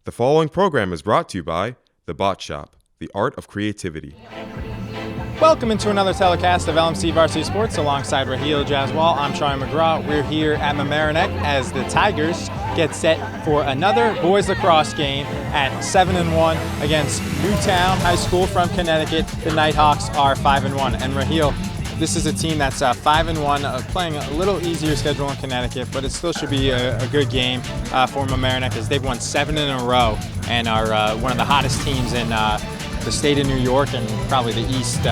The following program is brought to you by The Bot Shop, the art of creativity. Welcome into another telecast of LMC Varsity Sports alongside Raheel Jaswal. I'm Troy McGraw. We're here at Mamaroneck as the Tigers get set for another boys lacrosse game at 7-1 against Newtown High School from Connecticut. The Nighthawks are 5-1. And Raheel, this is a team that's 5-1, playing a little easier schedule in Connecticut, but it still should be a good game for Mamaroneck as they've won 7 in a row and are one of the hottest teams in the state of New York and probably the East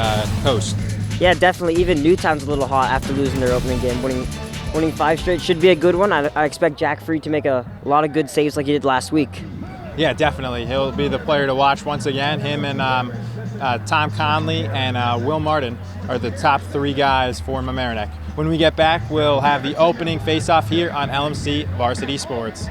Coast. Yeah, definitely. Even Newtown's a little hot after losing their opening game. Winning 5 straight should be a good one. I expect Jack Freed to make a lot of good saves like he did last week. Yeah, definitely. He'll be the player to watch once again. Him and Tom Conley and Will Martin are the top 3 guys for Mamaroneck. When we get back, we'll have the opening face-off here on LMC Varsity Sports.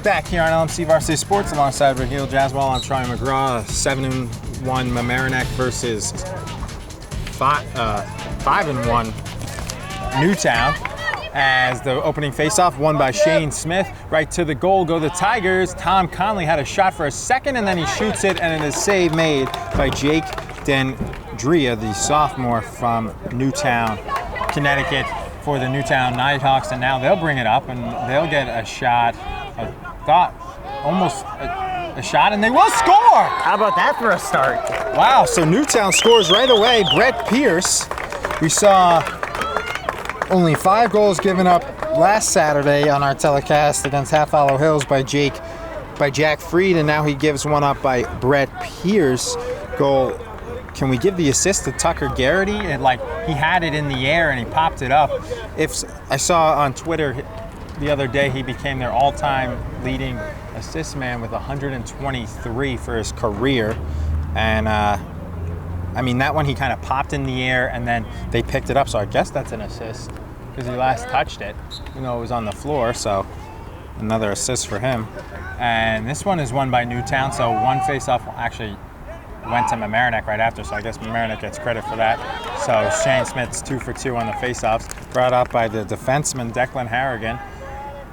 Back here on LMC Varsity Sports alongside Raheel Jaswal. I'm Troy McGraw. 7-1 Mamaroneck versus 5-1 Newtown. As the opening faceoff won by Shane Smith. Right to the goal go the Tigers. Tom Conley had a shot for a second and then he shoots it, and it is a save made by Jake Dendria, the sophomore from Newtown, Connecticut, for the Newtown Nighthawks. And now they'll bring it up and they'll get a shot. Almost a shot, and they will score! How about that for a start? Wow, so Newtown scores right away. Brett Pierce, we saw only 5 goals given up last Saturday on our telecast against Half Hollow Hills by Jack Freed, and now he gives one up by Brett Pierce. Goal. Can we give the assist to Tucker Garrity? And he had it in the air and he popped it up. If I saw on Twitter the other day, he became their all-time leading assist man with 123 for his career. And that one he kind of popped in the air and then they picked it up. So I guess that's an assist because he last touched it, even though it was on the floor. So another assist for him. And this one is won by Newtown. So one face-off actually went to Mamaroneck right after. So I guess Mamaroneck gets credit for that. So Shane Smith's 2 for 2 on the face-offs, brought up by the defenseman Declan Harrigan.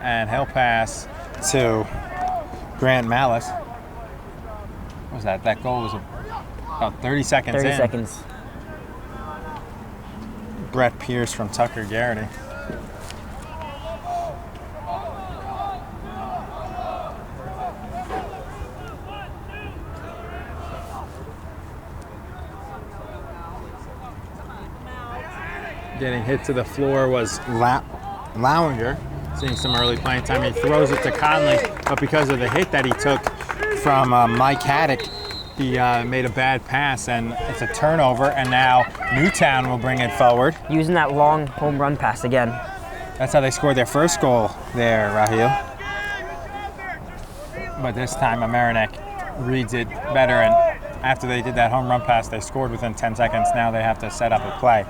And he'll pass to Grant Malice. What was that? That goal was about 30 seconds in. 30 seconds. Brett Pierce from Tucker Garrity. Getting hit to the floor was Lowinger. Seeing some early playing time. He throws it to Conley, but because of the hit that he took from Mike Haddock, he made a bad pass, and it's a turnover, and now Newtown will bring it forward. Using that long home run pass again. That's how they scored their first goal there, Raheel. But this time, Mamaroneck reads it better, and after they did that home run pass, they scored within 10 seconds. Now they have to set up a play.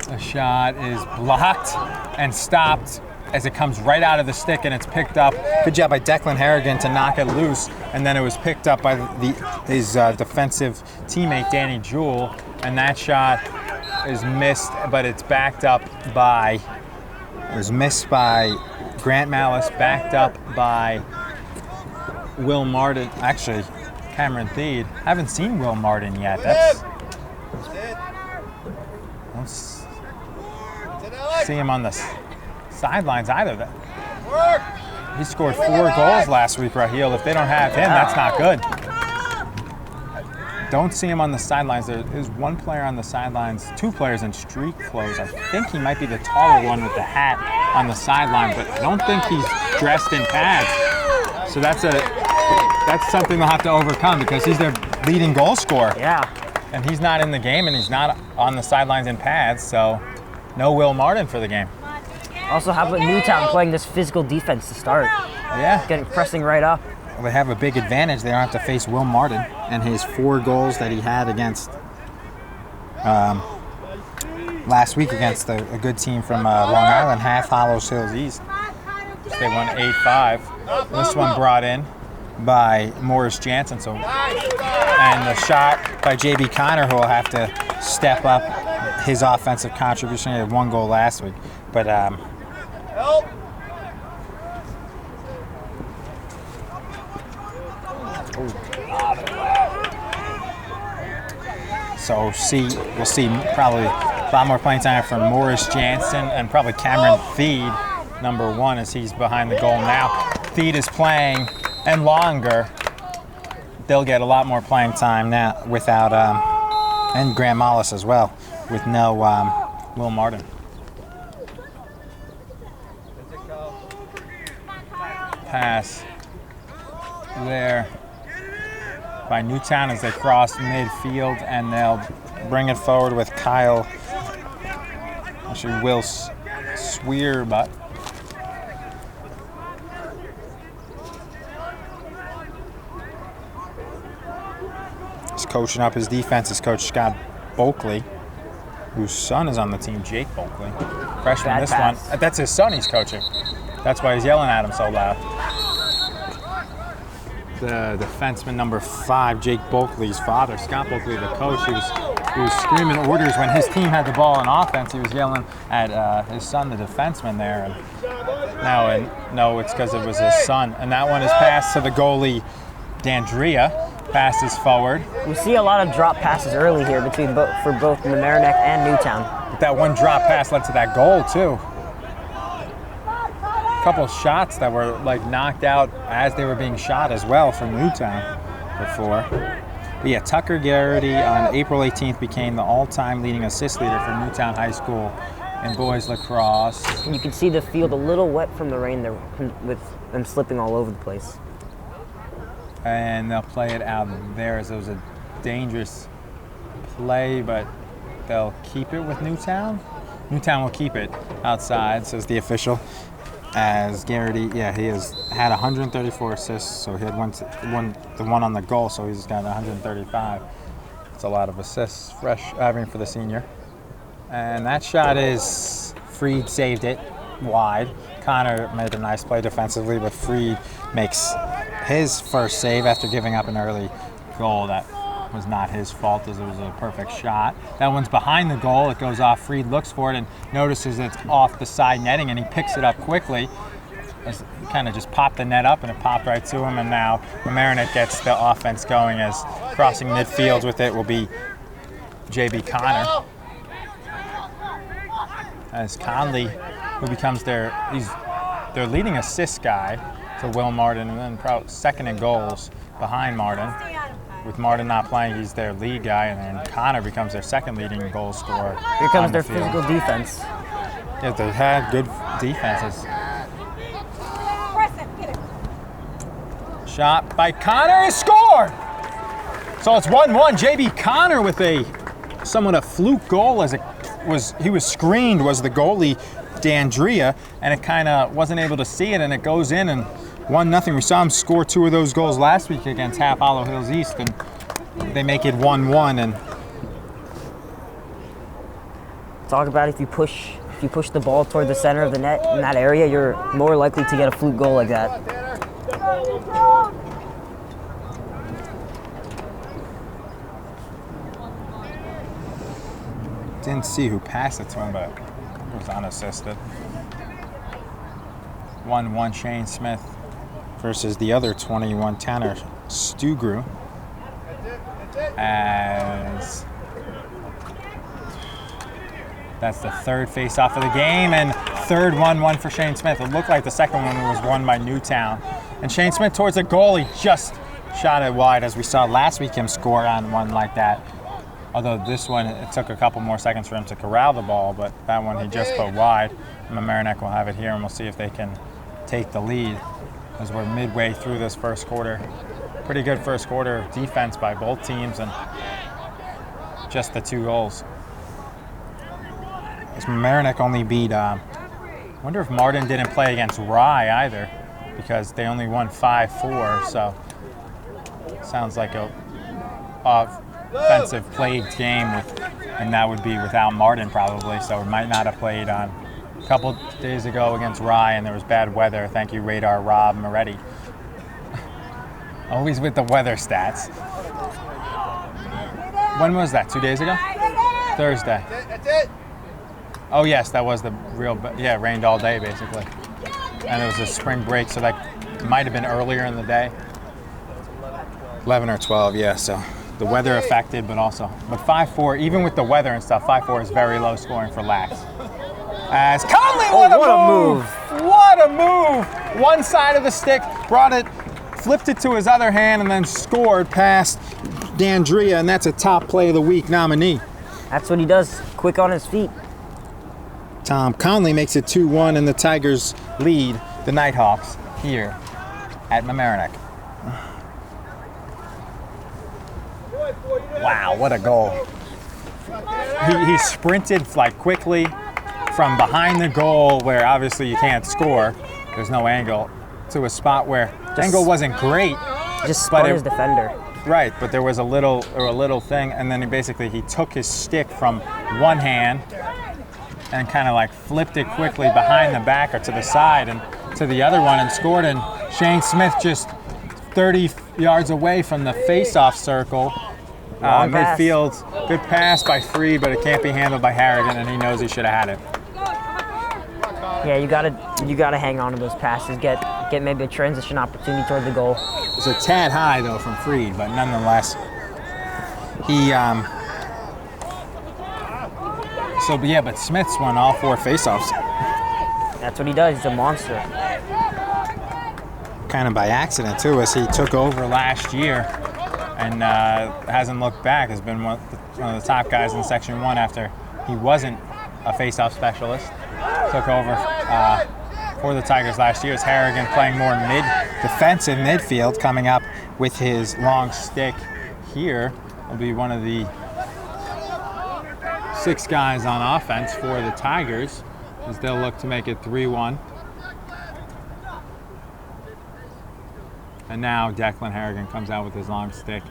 The shot is blocked and stopped as it comes right out of the stick, and it's picked up. Good job by Declan Harrigan to knock it loose, and then it was picked up by his defensive teammate Danny Jewell, and that shot is missed, but it's backed up by. It was missed by Grant Malice, backed up by Will Martin. Actually, Cameron Theed. I haven't seen Will Martin yet. See him on the sidelines either. He scored 4 goals last week, Raheel. If they don't have him, that's not good. Don't see him on the sidelines. There is one player on the sidelines, 2 players in street clothes. I think he might be the taller one with the hat on the sideline, but I don't think he's dressed in pads. So that's something they'll have to overcome because he's their leading goal scorer. Yeah. And he's not in the game, and he's not on the sidelines in pads, so no Will Martin for the game. Also, how about Newtown playing this physical defense to start? Yeah. Pressing right up. they have a big advantage. They don't have to face Will Martin and his 4 goals that he had against last week against a good team from Long Island, Half Hollows Hills East. They won 8-5. This one brought in by Morris Jansen. And the shot by J.B. Connor, who will have to step up his offensive contribution. He had 1 goal last week. But so we'll see probably a lot more playing time from Morris Jansen and probably Cameron Theed, number 1, as he's behind the goal now. Theed is playing, and longer. They'll get a lot more playing time now without, and Graham Mollis as well, with no Will Martin. Pass there by Newtown as they cross midfield, and they'll bring it forward with Kyle, actually Will Swearbutt. He's coaching up his defense is Coach Scott Bulkley, whose son is on the team, Jake Bulkley. Freshman Bad this pass. one. That's his son he's coaching. That's why he's yelling at him so loud. The defenseman number 5, Jake Bulkley's father, Scott Bulkley, the coach, he was screaming orders when his team had the ball on offense. He was yelling at his son, the defenseman there. And no, it's because it was his son. And that one is passed to the goalie, Dandria. Passes forward. We see a lot of drop passes early here for both Mamaroneck and Newtown. But that one drop pass led to that goal too. A couple of shots that were like knocked out as they were being shot as well from Newtown before. But yeah, Tucker Garrity on April 18th became the all-time leading assist leader for Newtown High School in boys lacrosse. And you can see the field a little wet from the rain there, with them slipping all over the place. And they'll play it out there as it was a dangerous play, but they'll keep it with Newtown. Newtown will keep it outside, says the official. As Garrity, he has had 134 assists, so he had the one on the goal, so he's got 135. It's a lot of assists, for the senior. And that shot is, Freed saved it wide. Connor made a nice play defensively, but Freed makes his first save after giving up an early goal. That was not his fault, as it was a perfect shot. That one's behind the goal. It goes off. Freed looks for it and notices it's off the side netting, and he picks it up quickly. He kind of just popped the net up, and it popped right to him. And now Mamaroneck gets the offense going, as crossing midfield with it will be J.B. Connor. As Conley, who becomes their leading assist guy, to Will Martin, and then probably second in goals behind Martin. With Martin not playing, he's their lead guy, and then Connor becomes their second leading goal scorer. Here comes their physical defense. Yeah, they had good defenses. Shot by Connor is scored! So it's 1-1. J.B. Connor with somewhat a fluke goal, as he was screened, was the goalie Dandria, and it kind of wasn't able to see it, and it goes in, and 1-0. We saw him score 2 of those goals last week against Half Hollow Hills East, and they make it 1-1. And talk about if you push the ball toward the center of the net in that area, you're more likely to get a fluke goal like that. Didn't see who passed it to him, but it was unassisted. 1-1 Shane Smith versus the other 21, Tanner Stugru. As that's the third face-off of the game, and third 1-1 for Shane Smith. It looked like the second one was won by Newtown. And Shane Smith towards the goal, he just shot it wide, as we saw last week him score on one like that. Although this one, it took a couple more seconds for him to corral the ball, but that one he just put wide. Mamaroneck will have it here, and we'll see if they can take the lead as we're midway through this first quarter. Pretty good first quarter defense by both teams, and just the 2 goals. As Mamaroneck only beat, I wonder if Martin didn't play against Rye either. because they only won 5-4. So sounds like a offensive plagued game, and that would be without Martin probably. So it might not have played on a couple days ago against Rye, and there was bad weather. Thank you, Radar Rob Moretti. Always with the weather stats. When was that? 2 days ago? Thursday. Oh yes, that was the real. Yeah, it rained all day basically, and it was a spring break, so that might have been earlier in the day. 11 or 12, yeah. So the weather affected, but 5-4, even with the weather and stuff, 5-4 is very low scoring for Lax. As Conley, what a move! What a move! One side of the stick, flipped it to his other hand, and then scored past D'Andrea, and that's a top play of the week nominee. That's what he does, quick on his feet. Tom Conley makes it 2-1, and the Tigers lead the Nighthawks here at Mamaroneck. Wow, what a goal. He sprinted quickly from behind the goal where obviously you can't score. There's no angle, to a spot where the angle wasn't great. Just spun his defender. Right, but there was a little thing, and then he took his stick from one hand and kind of flipped it quickly behind the back or to the side and to the other one and scored. And Shane Smith just 30 yards away from the face-off circle. Midfield, good pass by Freed, but it can't be handled by Harrigan, and he knows he should have had it. Yeah, you gotta hang on to those passes. Get maybe a transition opportunity toward the goal. It's a tad high though from Freed, but nonetheless, he. But Smith's won all 4 faceoffs. That's what he does. He's a monster. Kind of by accident too, as he took over last year and hasn't looked back. Has been one of the top guys in Section 1 after he wasn't a faceoff specialist. Took over for the Tigers last year. As Harrigan playing more defensive midfield, coming up with his long stick here. Will be one of the 6 guys on offense for the Tigers as they'll look to make it 3-1. And now Declan Harrigan comes out with his long stick,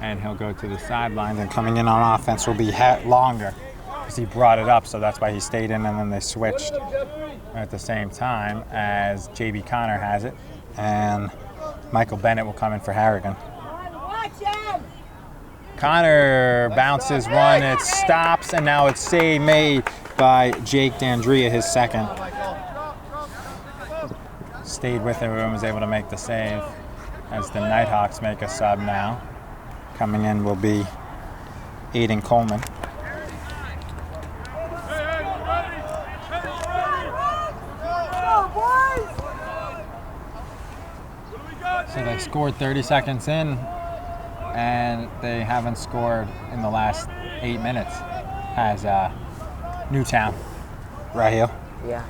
and he'll go to the sidelines, and coming in on offense will be longer because he brought it up, so that's why he stayed in, and then they switched at the same time as JB Connor has it, and Michael Bennett will come in for Harrigan. Connor bounces one, it stops, and now it's save made by Jake D'Andrea, his second. Stayed with it and was able to make the save as the Nighthawks make a sub now. Coming in will be Aiden Coleman. So they scored 30 seconds in, and they haven't scored in the last 8 minutes as Newtown. Raheel. Yeah.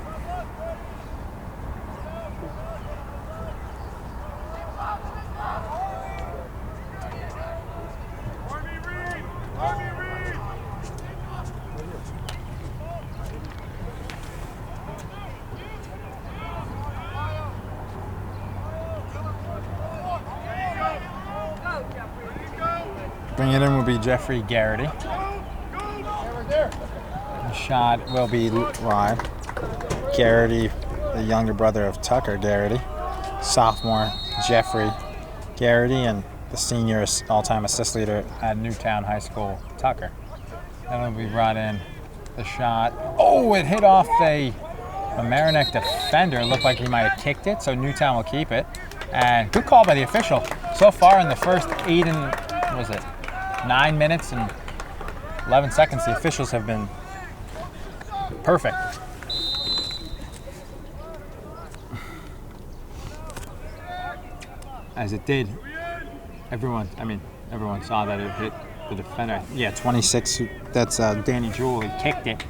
Bring it in will be Jeffrey Garrity. The shot will be live. Garrity, the younger brother of Tucker Garrity. Sophomore Jeffrey Garrity, and the senior all-time assist leader at Newtown High School, Tucker. That'll be brought in. The shot. Oh, it hit off a Mamaroneck defender. It looked like he might have kicked it, so Newtown will keep it. And good call by the official. So far in the first 9 minutes and 11 seconds, the officials have been perfect. As it did, everyone saw that it hit the defender. Yeah, 26, that's Danny Jewell, he kicked it.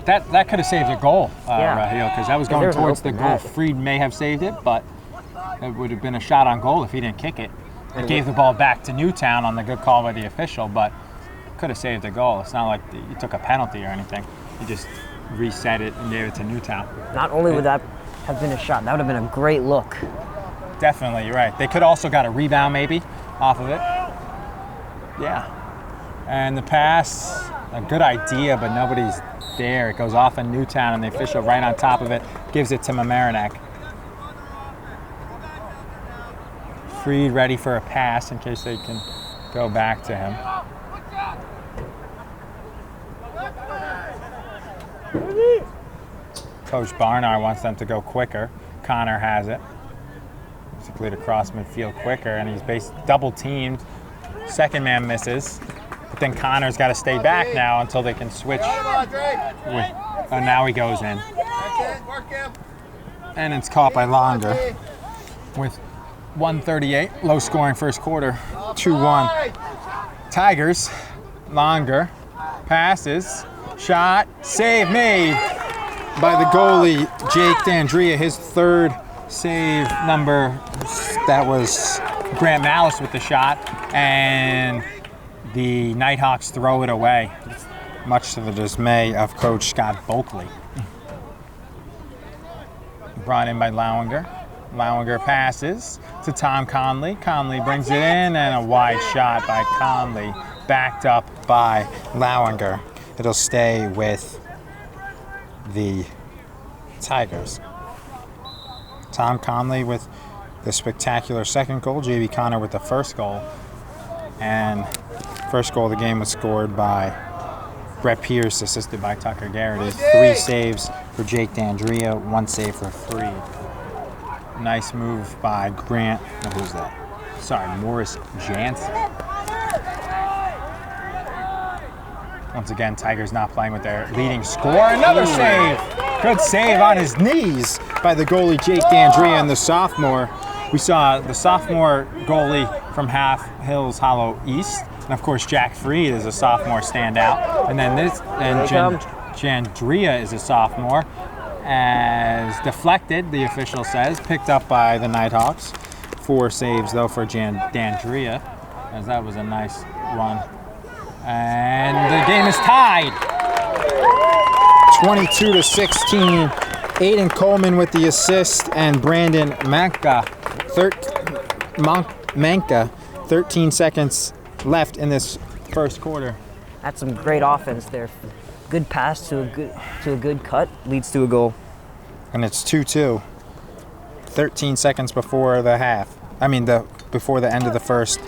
That could have saved a goal, Raheel, because that was going towards the goal. Freed may have saved it, but it would have been a shot on goal if he didn't kick it. It gave the ball back to Newtown on the good call by the official, but could have saved a goal. It's not like you took a penalty or anything. You just reset it and gave it to Newtown. Not only would that have been a shot. That would have been a great look. Definitely, you're right. They could also got a rebound maybe off of it. Yeah. And the pass, a good idea, but nobody's there. It goes off in Newtown, and the official right on top of it gives it to Mamaroneck. Freed ready for a pass in case they can go back to him. Coach Barnard wants them to go quicker. Connor has it. Basically to cross midfield quicker, and he's double teamed. Second man misses, but then Connor's got to stay back now until they can switch. Now he goes in. And it's caught by Longer with 1:38, low scoring first quarter, 2-1. Tigers, Longer, passes, shot, save made by the goalie, Jake D'Andrea, his third save number. That was Grant Malice with the shot, and the Nighthawks throw it away, much to the dismay of Coach Scott Bulkley. Brought in by Lowinger. Lowinger passes to Tom Conley. Conley brings it in, and a wide shot by Conley, backed up by Lowinger. It'll stay with the Tigers. Tom Conley with the spectacular second goal, JB Connor with the first goal. And first goal of the game was scored by Brett Pierce, assisted by Tucker Garrity. 3 saves for Jake D'Andrea, 1 save for Freed. Nice move by Grant. Who's that? Sorry, Morris Jansen. Once again, Tigers not playing with their leading scorer. Another save! Good save on his knees by the goalie Jake D'Andrea and the sophomore. We saw the sophomore goalie from Half Hills Hollow East. And of course, Jack Freed is a sophomore standout. And then Jandrea is a sophomore. As deflected, the official says, picked up by the Nighthawks. 4 saves though for D'Andrea, as that was a nice run. And the game is tied. 22-16. Aiden Coleman with the assist, and Brandon Manka. 13 seconds left in this first quarter. That's some great offense there. Good pass to a good cut leads to a goal. And it's 2-2. 13 seconds before the half. Before the end of the first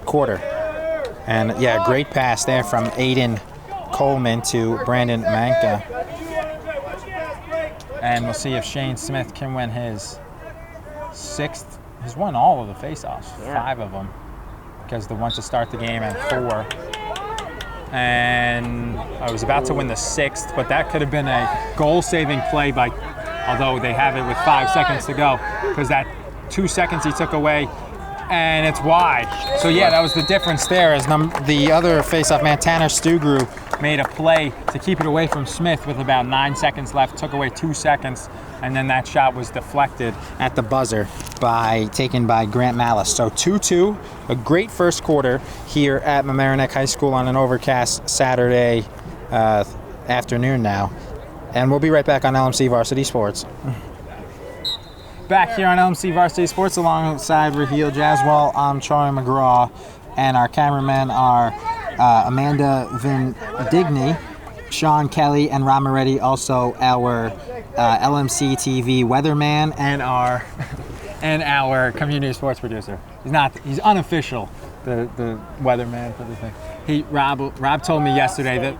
quarter. And yeah, great pass there from Aiden Coleman to Brandon Manka. And we'll see if Shane Smith can win his 6th. He's won all of the face-offs, 5 of them, because the one to start the game and 4. And I was about to win the 6th, but that could have been a goal-saving play although they have it with 5 seconds to go, because that 2 seconds he took away, and it's wide. So yeah, that was the difference there, as the other face-off man, Tanner Stugru, made a play to keep it away from Smith with about 9 seconds left, took away 2 seconds, and then that shot was deflected at the buzzer taken by Grant Malice. So 2-2, a great first quarter here at Mamaroneck High School on an overcast Saturday afternoon now. And we'll be right back on LMC Varsity Sports. Back here on LMC Varsity Sports alongside Raheel Jaswal, I'm Troy McGraw, and our cameramen are Amanda Vindigny, Sean Kelly, and Ron Moretti, also our LMC TV weatherman and our community sports producer. He's unofficial, the weatherman for the thing. Rob told me yesterday that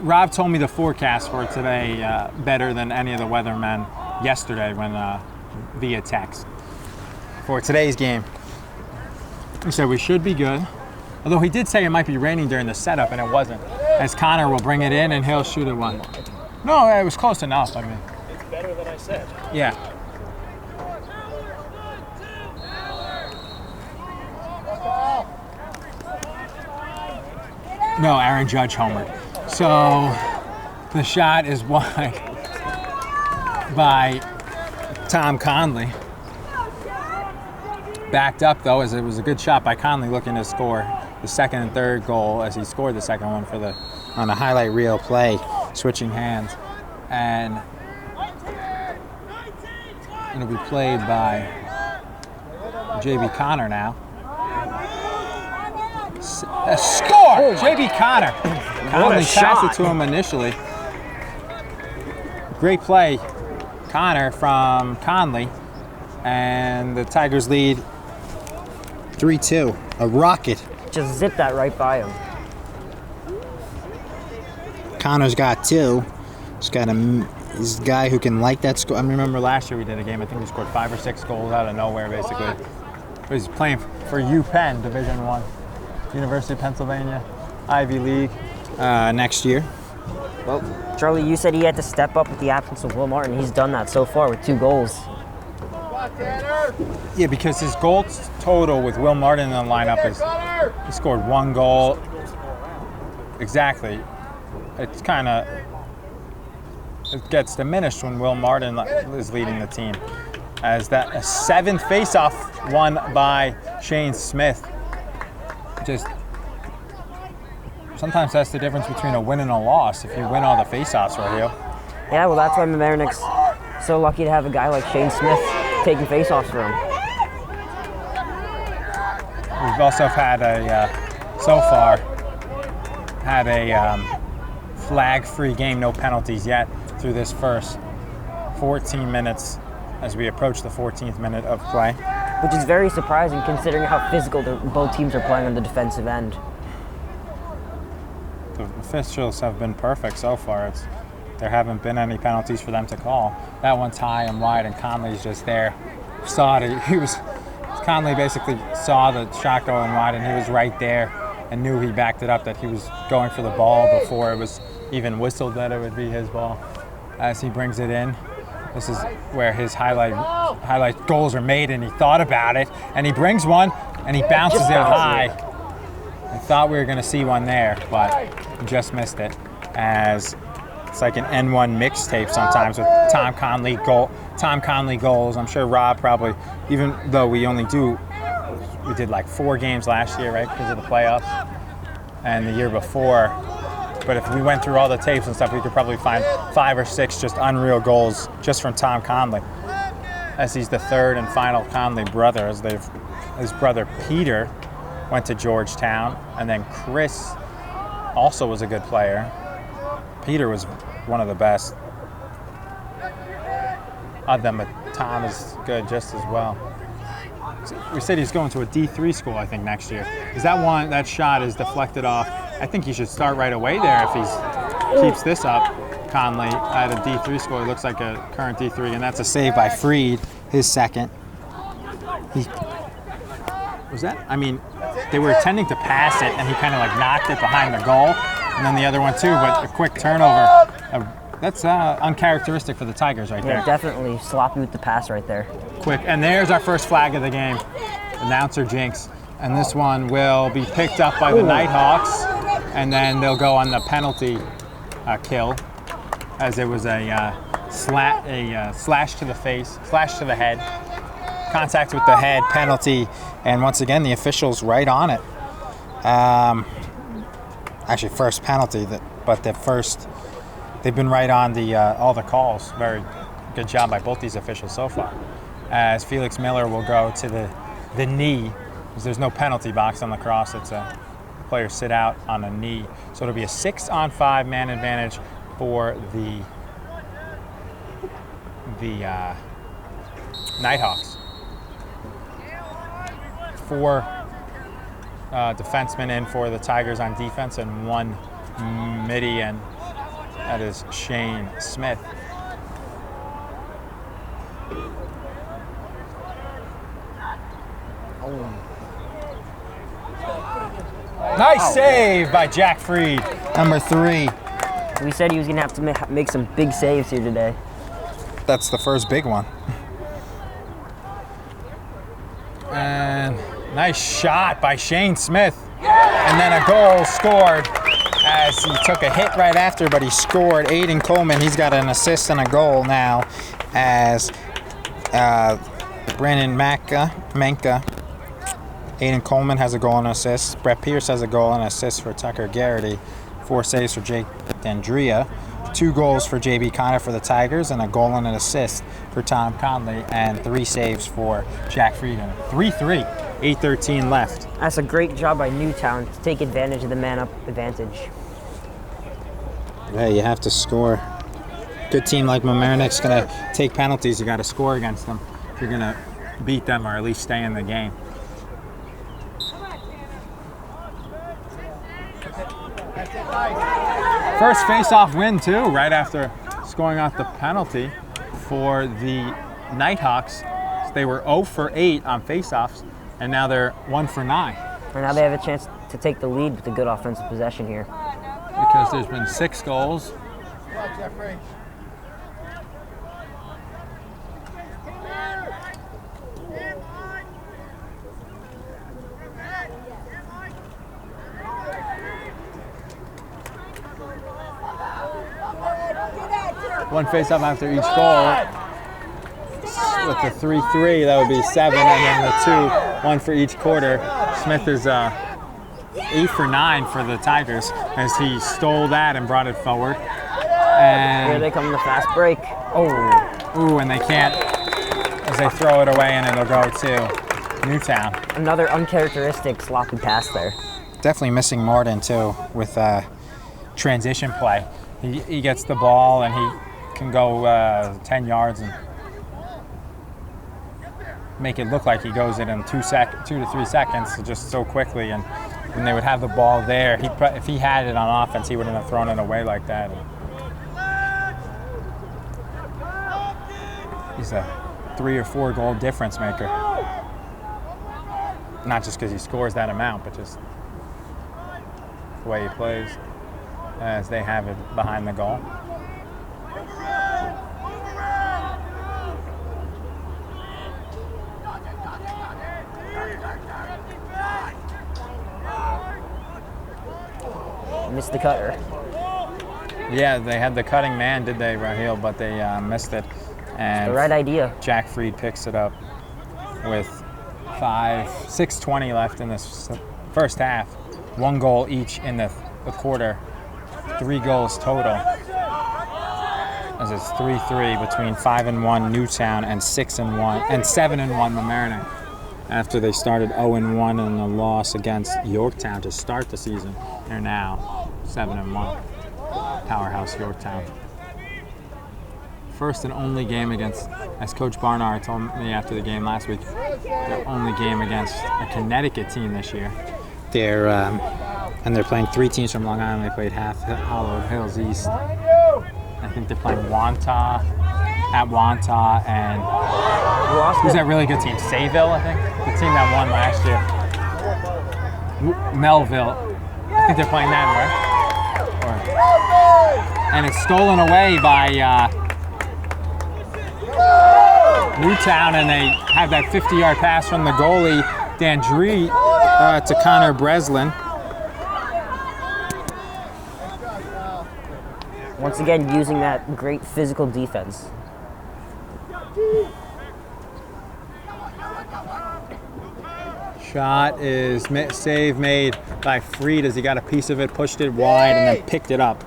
Rob told me the forecast for today better than any of the weathermen yesterday when via text for today's game. He said we should be good. Although he did say it might be raining during the setup, and it wasn't. As Connor will bring it in, and he'll shoot it one. No, it was close enough. It's better than I said. Yeah. No, Aaron Judge homered. So the shot is wide by Tom Conley. Backed up though, as it was a good shot by Conley looking to score the second and third goal, as he scored the second one on the highlight reel play, switching hands. And It'll be played by J.B. Connor now. A score! J.B. Connor. Conley passed it to him initially. Great play, Connor from Conley. And the Tigers lead 3-2. A rocket. Just zip that right by him. Connor's got 2. He's a guy who can light that score. I remember last year we did a game. I think we scored 5 or 6 goals out of nowhere, basically. But he's playing for UPenn, Division I, University of Pennsylvania, Ivy League, next year. Well, Charlie, you said he had to step up with the absence of Will Martin. He's done that so far with 2 goals. Yeah, because his goals total with Will Martin in the lineup is he scored 1 goal. Exactly. It's kind of. It gets diminished when Will Martin is leading the team. As that a 7th faceoff won by Shane Smith. Just sometimes that's the difference between a win and a loss. If you win all the faceoffs right here. Yeah, well, that's why Mamaroneck's so lucky to have a guy like Shane Smith taking faceoffs for him. We've also had so far had a flag-free game, no penalties yet through this first 14 minutes as we approach the 14th minute of play. Which is very surprising considering how physical both teams are playing on the defensive end. The officials have been perfect so far. There haven't been any penalties for them to call. That one's high and wide, and Conley's just there. Saw it. Conley basically saw the shot going wide, and he was right there and knew he backed it up that he was going for the ball before it was even whistled that it would be his ball. As he brings it in, this is where his highlight goals are made, and he thought about it, and he brings one, and he bounces it high. I thought we were going to see one there, but just missed it. As it's like an N1 mixtape sometimes with Tom Conley goals. I'm sure Rob probably, even though we did like 4 games last year, right, because of the playoffs, and the year before. But if we went through all the tapes and stuff, we could probably find 5 or 6 just unreal goals just from Tom Conley, as he's the 3rd and final Conley brother. His brother Peter went to Georgetown, and then Chris also was a good player. Peter was one of the best of them, but Tom is good just as well. We said he's going to a D3 school, I think, next year. That shot is deflected off. I think he should start right away there if he keeps this up. Conley at a D3 school. He looks like a current D3, and that's a save by Freed, his second. They were intending to pass it, and he kind of like knocked it behind the goal, and then the other one too, but a quick turnover. That's uncharacteristic for the Tigers right there. Yeah, definitely sloppy with the pass right there. Quick, and there's our first flag of the game. Announcer jinx. And this one will be picked up by the Nighthawks, and then they'll go on the penalty kill, as it was a slash to the face, slash to the head, contact with the head, penalty, and once again the officials right on it. Actually, first penalty, but they've been right on all the calls. Very good job by both these officials so far. As Felix Miller will go to the knee, because there's no penalty box on Lacrosse. It's a player sit out on a knee. So it'll be a 6-on-5 man advantage for the Nighthawks. 4 defensemen in for the Tigers on defense, and 1 midi, and that is Shane Smith. Nice save by Jack Freed, number 3. We said he was going to have to make some big saves here today. That's the first big one. And nice shot by Shane Smith. And then a goal scored as he took a hit right after, but he scored. Aiden Coleman, he's got an assist and a goal now, as Brandon Menka. Aiden Coleman has a goal and an assist. Brett Pierce has a goal and an assist for Tucker Garrity. 4 saves for Jake D'Andrea. 2 goals for JB Connor for the Tigers and a goal and an assist for Tom Conley and 3 saves for Jack Frieden. 3-3, 8:13 left. That's a great job by Newtown to take advantage of the man-up advantage. Yeah, you have to score. Good team like Mamaroneck's going to take penalties. You got to score against them if you're going to beat them or at least stay in the game. First face-off win too, right after scoring off the penalty for the Nighthawks. So they were 0 for 8 on face-offs, and now they're 1 for 9. And now they have a chance to take the lead with a good offensive possession here. Because there's been 6 goals. One face-off after each goal. With the 3-3, that would be 7, and then the 2, 1 for each quarter. Smith is 8 for 9 for the Tigers as he stole that and brought it forward. And here they come in the fast break. Ooh, and they can't, as they throw it away, and it'll go to Newtown. Another uncharacteristic sloppy pass there. Definitely missing Morden too with transition play. He gets the ball and he can go 10 yards and make it look like he goes it in 2 to 3 seconds, just so quickly. And when they would have the ball there, if he had it on offense, he wouldn't have thrown it away like that. He's a 3 or 4 goal difference maker. Not just because he scores that amount, but just the way he plays as they have it behind the goal. Missed the cutter. Yeah, they had the cutting man, did they, Raheel? But they missed it. And The right idea. Jack Fried picks it up with 6:20 left in this first half. 1 goal each in the quarter. 3 goals total. As it's 3-3 between 5-1 Newtown and 6-1 and 7-1 Mamaroneck. After they started 0-1 in a loss against Yorktown to start the season, they're now 7-1. Powerhouse Yorktown. First and only game against, as Coach Barnard told me after the game last week, their only game against a Connecticut team this year. And they're playing 3 teams from Long Island. They played Half Hollow Hills East. I think they're playing Wantagh and who's that really good team? Sayville, I think, the team that won last year. Melville, I think they're playing that, right? And it's stolen away by Newtown, and they have that 50-yard pass from the goalie Dandry to Connor Breslin. Once again, using that great physical defense. Shot is save made by Fried as he got a piece of it, pushed it wide, and then picked it up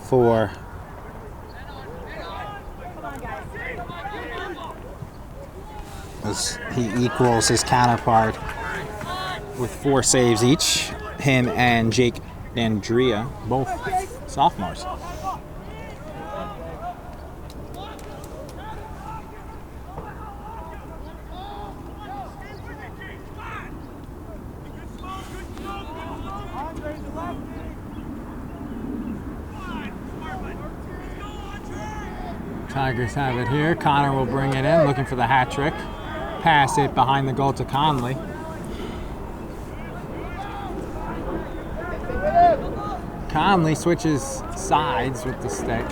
for as he equals his counterpart with 4 saves each. Him and Jake Dandria, both sophomores. Tigers have it here. Connor will bring it in, looking for the hat trick. Pass it behind the goal to Conley. Conley switches sides with the stick.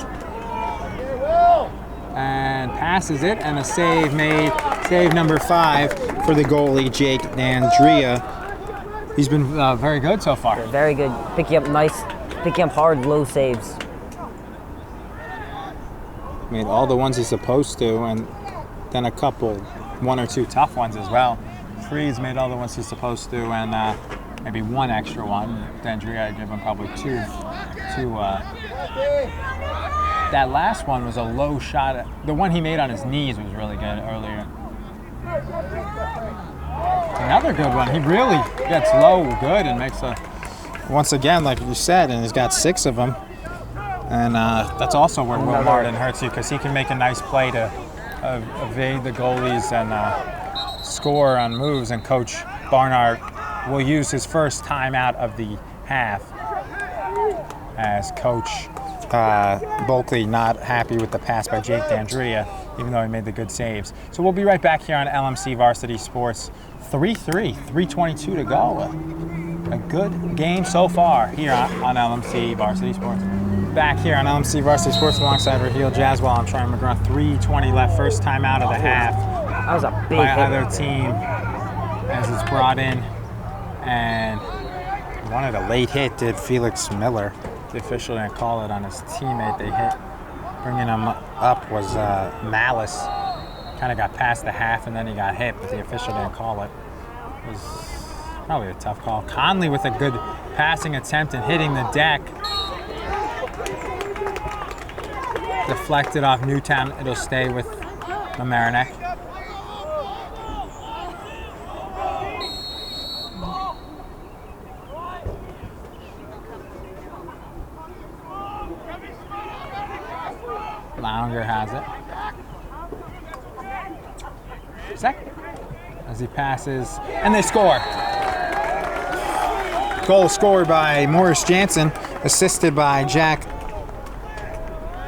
And passes it, and a save made. Save number 5 for the goalie, Jake Dandria. He's been very good so far. Very good. Picking up hard, low saves. Made all the ones he's supposed to, and then a couple, 1 or 2 tough ones as well. Freeze made all the ones he's supposed to, and maybe one extra one. D'Andrea, I'd give him probably two. That last one was a low shot. The one he made on his knees was really good earlier. Another good one. He really gets low good and makes a, once again, like you said, and he's got 6 of them. And that's also where Will Martin hurts you, because he can make a nice play to evade the goalies and score on moves. And Coach Barnard will use his first timeout of the half, as Coach Bulkley not happy with the pass by Jake D'Andrea, even though he made the good saves. So we'll be right back here on LMC Varsity Sports. 3-3, 3:22 to go. A good game so far here on LMC Varsity Sports. Back here on LMC Varsity Sports alongside Raheel Jaswell. I'm Troy McGraw. 3:20 left, first time out of the half. That was a big by hit. either team as it's brought in. And one of the late hit did Felix Miller. The official didn't call it on his teammate. They hit, bringing him up was Malice. Kind of got past the half and then he got hit, but the official didn't call it. It was probably a tough call. Conley with a good passing attempt and hitting the deck. Deflected off Newtown. It'll stay with Mamaroneck. Lounger has it. Second. As he passes, and they score. Goal scored by Morris Jansen, assisted by Jack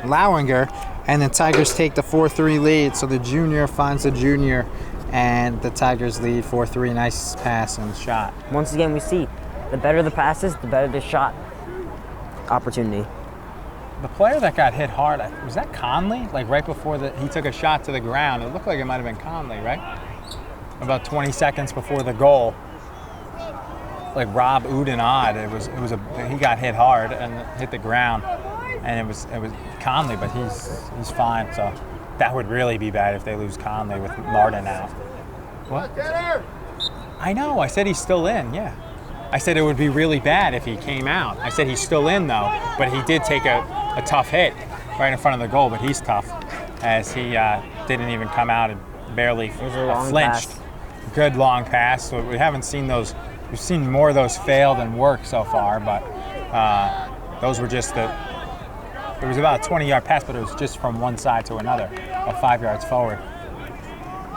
Lauinger, and the Tigers take the 4-3 lead. So the junior finds the junior, and the Tigers lead 4-3. Nice pass and shot. Once again, we see the better the passes, the better the shot opportunity. The player that got hit hard, was that Conley? Like right before he took a shot to the ground. It looked like it might have been Conley, right? About 20 seconds before the goal. Like Rob Udenad, he got hit hard and hit the ground. And it was Conley, but he's fine. So that would really be bad if they lose Conley with Martin out. What? I know, I said he's still in, yeah. I said it would be really bad if he came out. I said he's still in though, but he did take a tough hit right in front of the goal, but he's tough as he didn't even come out and barely flinched. Pass. Good long pass. So we haven't seen those. We've seen more of those fail than work so far, but those were just it was about a 20-yard pass, but it was just from one side to another, or 5 yards forward.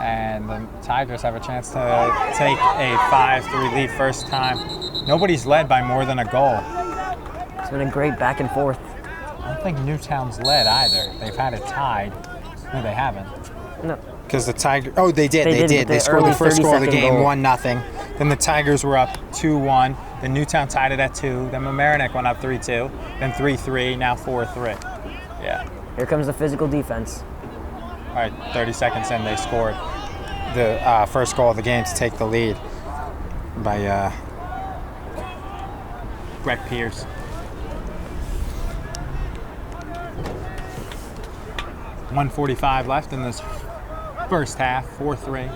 And the Tigers have a chance to take a 5-3 lead first time. Nobody's led by more than a goal. It's been a great back and forth. I don't think Newtown's led either. They've had it tied. No, they haven't. No. Because the Tigers, they did. They scored the first goal of the game, 1-0. Then the Tigers were up 2-1. Then Newtown tied it at 2. Then Mamaroneck went up 3-2. Then 3-3, now 4-3. Yeah. Here comes the physical defense. All right, 30 seconds in, they scored the first goal of the game to take the lead by Brett Pierce. .145 left in this first half, 4-3.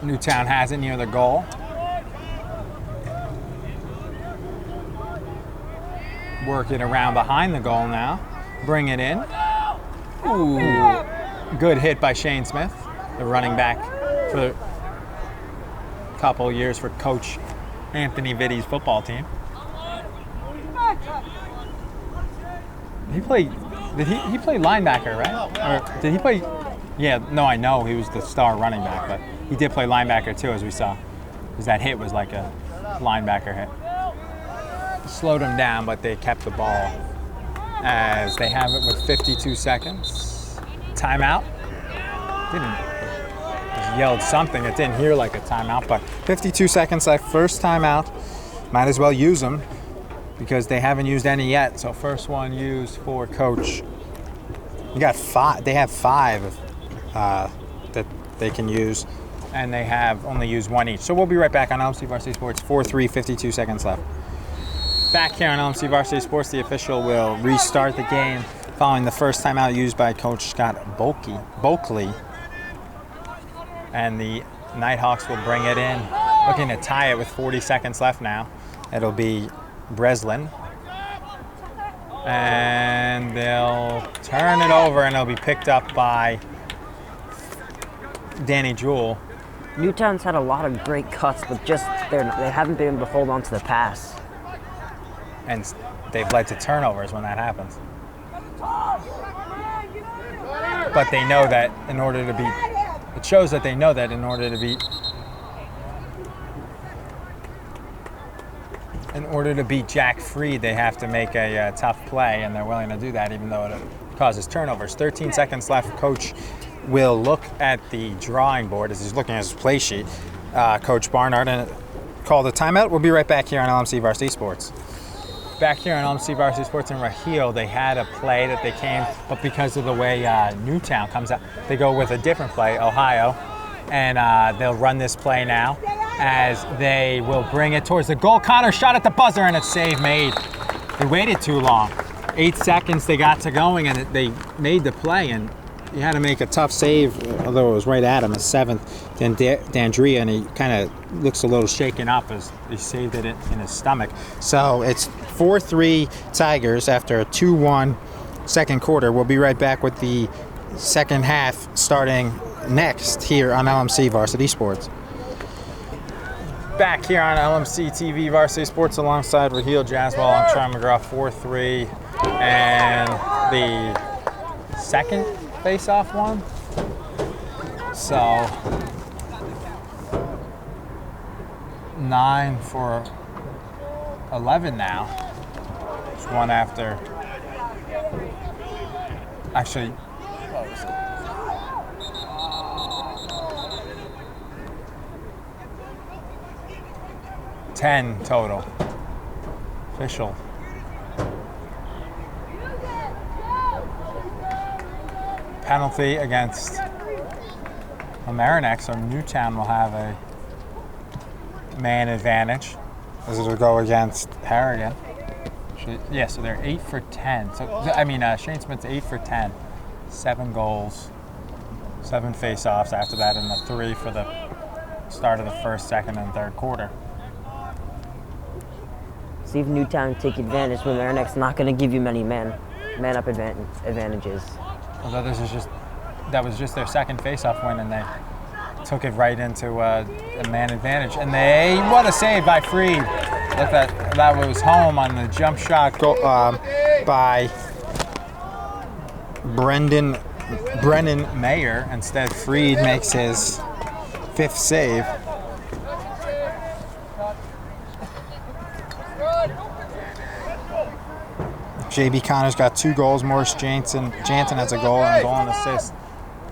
Newtown has it near the goal. Work it around behind the goal now. Bring it in. Ooh, good hit by Shane Smith, the running back for a couple years for Coach Anthony Vitti's football team. He played linebacker, right? Or did he play? Yeah, no, I know he was the star running back, but he did play linebacker too, as we saw. Because that hit was like a linebacker hit. Slowed him down, but they kept the ball as they have it with 52 seconds. Timeout. Just yelled something. It didn't hear like a timeout, but 52 seconds left. First timeout. Might as well use them because they haven't used any yet. So first one used for Coach. You got 5. They have 5 that they can use, and they have only used 1 each. So we'll be right back on LMC Varsity Sports. 4-3, 52 seconds left. Back here on LMC Varsity Sports, the official will restart the game following the first timeout used by Coach Scott Bulkley. And the Nighthawks will bring it in, looking to tie it with 40 seconds left now. It'll be Breslin. And they'll turn it over, and it'll be picked up by Danny Jewell. Newtown's had a lot of great cuts, but just they haven't been able to hold on to the pass. And they've led to turnovers when that happens. But they know that in order to beat, it shows that they know that in order to beat Jack Freed, they have to make a tough play, and they're willing to do that even though it causes turnovers. 13 seconds left. Coach will look at the drawing board as he's looking at his play sheet. Coach Barnard, and call the timeout. We'll be right back here on LMC Varsity Sports. Back here on LMC Varsity Sports in Raheel, they had a play that they came, but because of the way Newtown comes out, they go with a different play, Ohio, and they'll run this play now as they will bring it towards the goal. Connor shot at the buzzer, and it's save made. They waited too long. 8 seconds they got to going, and they made the play, and you had to make a tough save, although it was right at him, a seventh. Then Dandria, and he kind of looks a little shaken up as he saved it in his stomach. So it's 4-3 Tigers after a 2-1 second quarter. We'll be right back with the second half starting next here on LMC Varsity Sports. Back here on LMC TV Varsity Sports alongside Raheel Jaswell and Troy McGraw, 4-3. And the second face-off one. So 9 for 11 now. It's one after. Actually, what was it? 10 total. Official. Penalty against Mamaroneck, so Newtown will have a man advantage as it'll go against Harrigan. Yeah, so they're 8 for 10. So Shane Smith's 8 for 10, 7 goals, 7 face-offs after that, and the 3 for the start of the first, second, and third quarter. See if Newtown take advantage. Mamaroneck's not going to give you many man-up advantages. Although that was just their second face-off win, and they took it right into a man advantage. And what a save by Freed. Look, that was home on the jump shot by Brennan Mayer. Instead, Freed makes his 5th save. J.B. Connor's got 2 goals. Morris Jansen has a goal and a goal and assist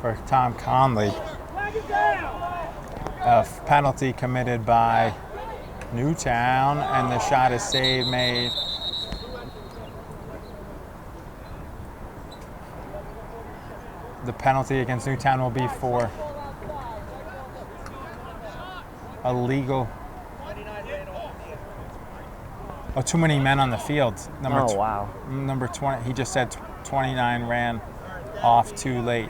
for Tom Conley. A penalty committed by Newtown, and the shot is save made. The penalty against Newtown will be for illegal. Oh, too many men on the field. Wow. Number 20, he just said 29 ran off too late.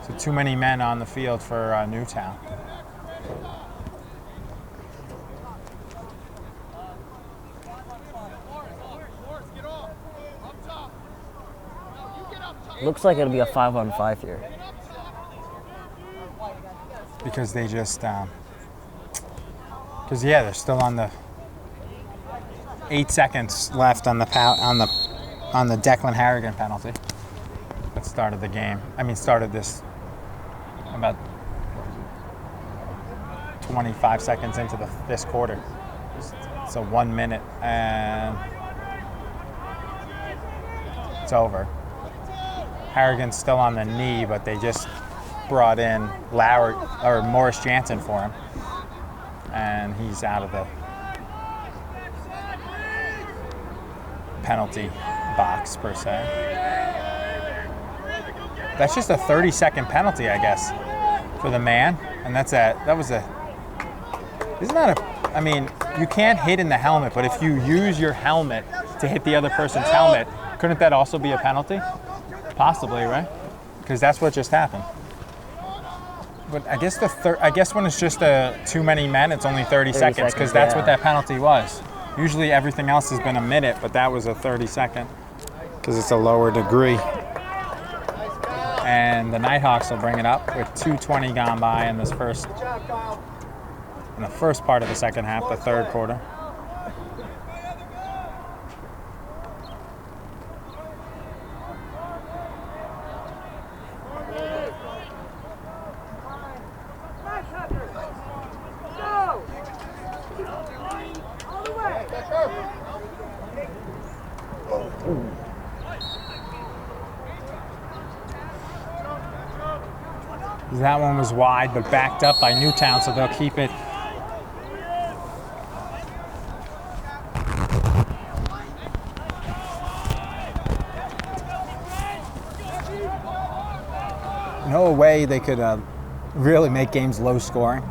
So too many men on the field for Newtown. Looks like it'll be a 5-on-5 here. Because they just, they're still on the 8 seconds left on the Declan Harrigan penalty. That started the game. Started this about 25 seconds into this quarter. So 1 minute and it's over. Harrigan's still on the knee, but they just brought in Morris Jansen for him, and he's out of the penalty box per se. That's just a 30-second penalty, I guess, for the man, and isn't that a I mean, you can't hit in the helmet, but if you use your helmet to hit the other person's helmet, couldn't that also be a penalty? Possibly, right? Because that's what just happened. But I guess when it's just too many men, it's only 30 seconds, because that's what that penalty was. Usually everything else has been a minute, but that was a 30-second, because it's a lower degree. And the Nighthawks will bring it up with 2:20 gone by in the first part of the second half, the third quarter. That one was wide, but backed up by Newtown, so they'll keep it. No way they could really make games low scoring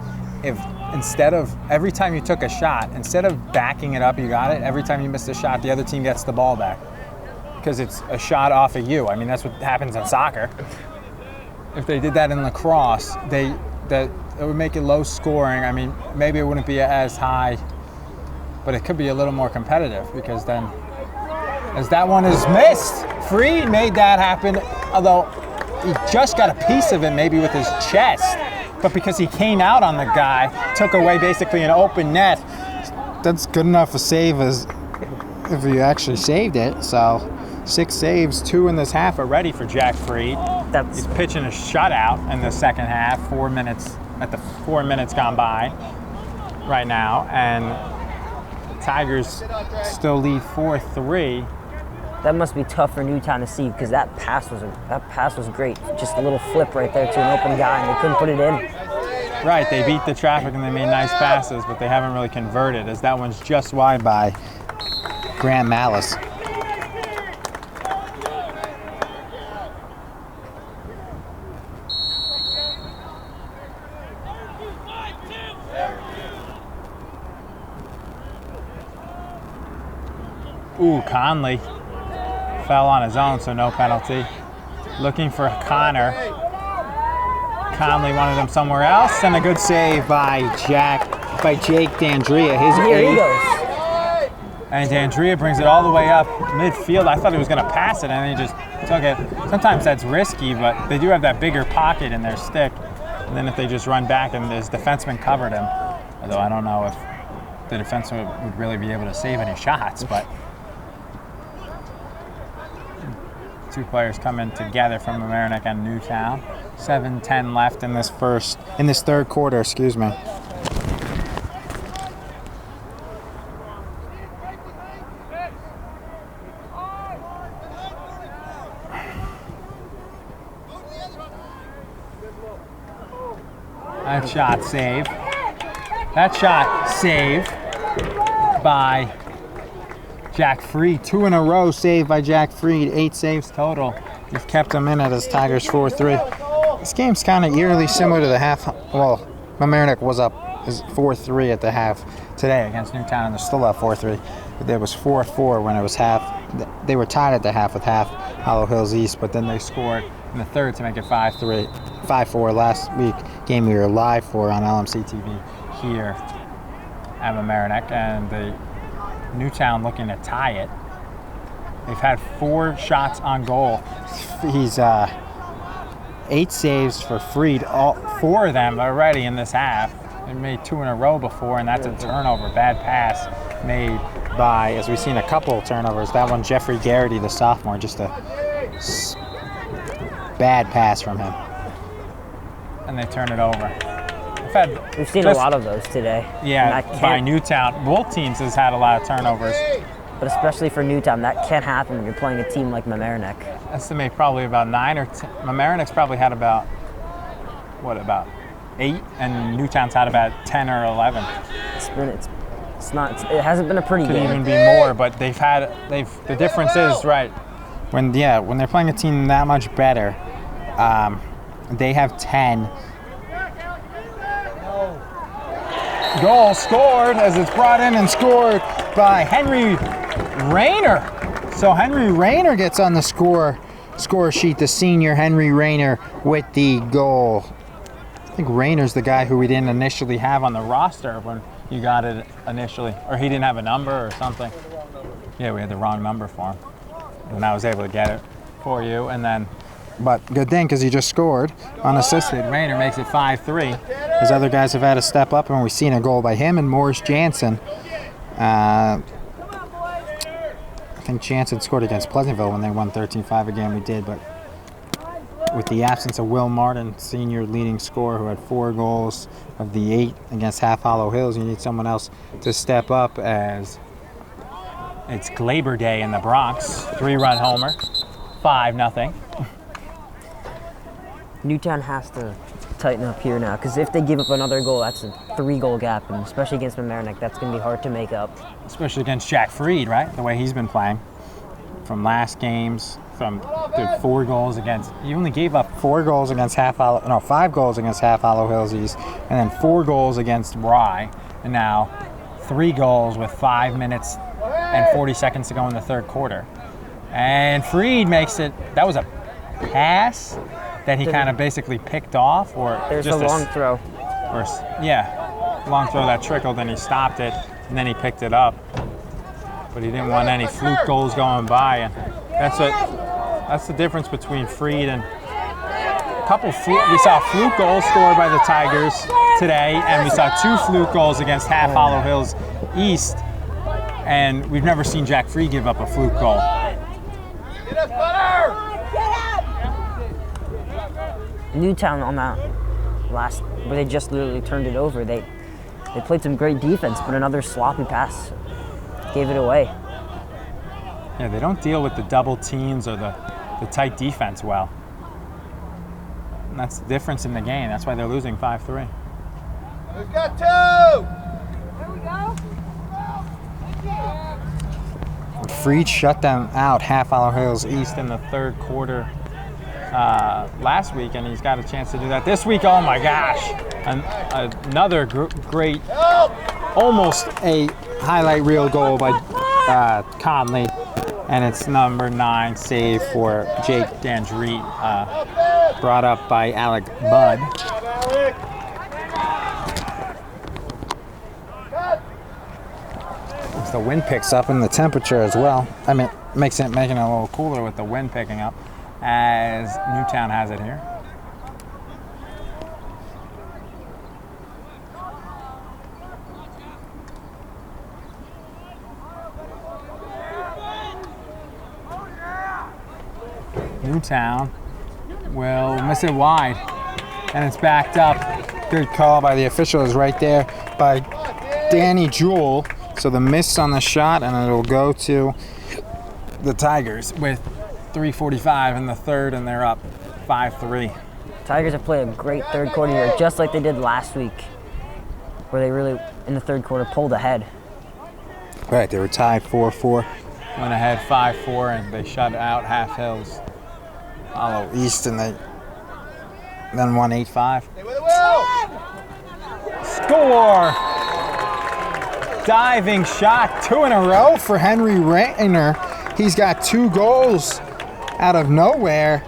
if instead of every time you took a shot, instead of backing it up, you got it, every time you missed a shot, the other team gets the ball back because it's a shot off of you. I mean, that's what happens in soccer. If they did that in lacrosse, it would make it low scoring. I mean, maybe it wouldn't be as high, but it could be a little more competitive, because then, as that one is missed, Freed made that happen, although he just got a piece of it maybe with his chest, but because he came out on the guy, took away basically an open net. That's good enough a save as if he actually saved it. So 6 saves, 2 in this half already for Jack Freed. He's pitching a shutout in the second half, 4 minutes gone by right now, and Tigers still lead 4-3. That must be tough for Newtown to see, because that pass was great. Just a little flip right there to an open guy, and they couldn't put it in. Right, they beat the traffic and they made nice passes, but they haven't really converted, as that one's just wide by Graham Malice. Ooh, Conley fell on his own, so no penalty. Looking for Connor. Conley wanted him somewhere else, and a good save by Jake D'Andrea. Here he goes. And D'Andrea brings it all the way up midfield. I thought he was going to pass it, and he just took it. Sometimes that's risky, but they do have that bigger pocket in their stick. And then if they just run back, and his defenseman covered him, although I don't know if the defenseman would really be able to save any shots, but two players coming together from Mamaroneck and Newtown. 7:10 left in this third quarter, excuse me. That shot saved by Jack Freed. 2 in a row saved by Jack Freed. 8 saves total. He's kept him in at his Tigers 4-3. This game's kind of eerily similar to the half. Well, Mamaroneck was up 4-3 at the half today against Newtown, and they're still up 4-3. But there was 4-4 when it was half. They were tied at the half with half Hollow Hills East, but then they scored in the third to make it 5-4 last week. Game we were live for on LMC TV here at Mamaroneck, and the Newtown looking to tie it. They've had 4 shots on goal. He's 8 saves for Freed, all 4 of them already in this half. They made 2 in a row before, and that's a turnover. Bad pass made by, as we've seen a couple of turnovers. That one, Jeffrey Garrity, the sophomore, just a bad pass from him. And they turn it over. We've seen a lot of those today. Yeah, by Newtown. Both teams has had a lot of turnovers. But especially for Newtown, that can't happen when you're playing a team like Mamaroneck. Estimate probably about 9 or 10. Mamaroneck's probably had about 8, and Newtown's had about 10 or 11. It hasn't been a pretty game. Could even be more, but the difference is, right, when they're playing a team that much better, they have 10. goal scored as it's brought in and scored by Henry Rayner. So Henry Rayner gets on the score sheet, the senior Henry Rayner with the goal. I think Rayner's the guy who we didn't initially have on the roster when you got it initially, or he didn't have a number or something. Yeah, we had the wrong number for him. And I was able to get it for you, and then, but good thing because he just scored unassisted. Rayner makes it 5-3. His other guys have had to step up, and we've seen a goal by him and Morris Jansen. I think Jansen scored against Pleasantville when they won 13-5 again. We did, but with the absence of Will Martin, senior leading scorer who had 4 goals of the 8 against Half Hollow Hills, you need someone else to step up as it's Labor Day in the Bronx. 3-run homer, 5-0. Newtown has to tighten up here now, because if they give up another goal, that's a 3-goal gap, and especially against Mamaroneck, that's going to be hard to make up. Especially against Jack Freed, right? The way he's been playing from last games, from the 4 goals against. You only gave up 4 goals against 5 goals against Half Hollow Hills East, and then 4 goals against Rye, and now 3 goals with 5 minutes and 40 seconds to go in the third quarter. And Freed makes it. That was a pass that he kind of basically picked off, or there's just a long throw. Or long throw that trickled, and he stopped it, and then he picked it up. But he didn't want any fluke goals going by, and that's the difference between Freed and a couple. We saw fluke goals scored by the Tigers today, and we saw 2 fluke goals against Half Hollow Hills East, and we've never seen Jack Freed give up a fluke goal. Newtown on that last, where they just literally turned it over, they played some great defense, but another sloppy pass gave it away. Yeah, they don't deal with the double teams or the tight defense well. And that's the difference in the game. That's why they're losing 5-3. Who's got 2? There we go. Freed shut them out, Half Hollow Hills East, in the third quarter last week, and he's got a chance to do that this week. Oh my gosh, another great, almost a highlight reel goal by Conley, and it's number 9 save for Jake Dandreet, brought up by Alec Budd. As the wind picks up and the temperature as well, I mean, making it a little cooler with the wind picking up, as Newtown has it here. Newtown will miss it wide, and it's backed up. Good call by the officials right there by Danny Jewell. So the miss on the shot, and it'll go to the Tigers with 3:45 in the third, and they're up 5-3. Tigers have played a great third quarter here, just like they did last week, where they really, in the third quarter, pulled ahead. Right, they were tied 4-4, went ahead 5-4, and they shut out Half Hills Hollow East, and they then won 8-5. Score! Diving shot, 2 in a row for Henry Rayner. He's got 2 goals out of nowhere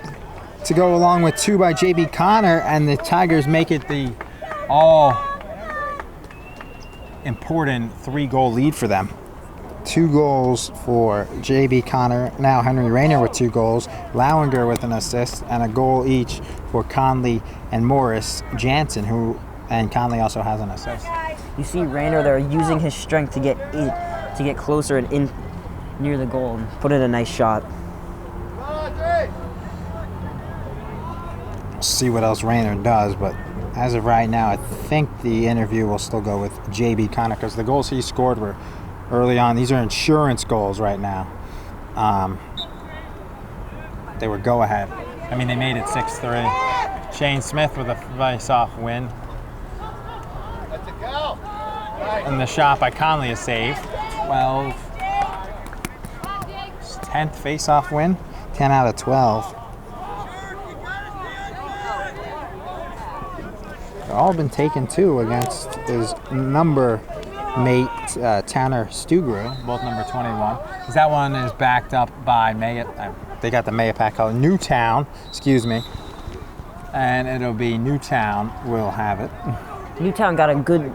to go along with 2 by J.B. Connor, and the Tigers make it the all-important 3-goal lead for them. 2 goals for J.B. Connor, now Henry Rayner with 2 goals, Lowinger with an assist, and a goal each for Conley and Morris Jansen, and Conley also has an assist. You see Rayner there using his strength to get closer and in near the goal and put in a nice shot. See what else Rayner does, but as of right now, I think the interview will still go with J.B. Connor, because the goals he scored were early on. These are insurance goals right now. They were go-ahead. I mean, they made it 6-3. Shane Smith with a face-off win. And the shot by Conley is saved. 10th face-off win, 10 out of 12. They've all been taken too against is number mate Tanner Stugru, both number 21. 'Cause that one is backed up by they got the Mayapack color, Newtown, excuse me. And it'll be Newtown will have it. Newtown got a good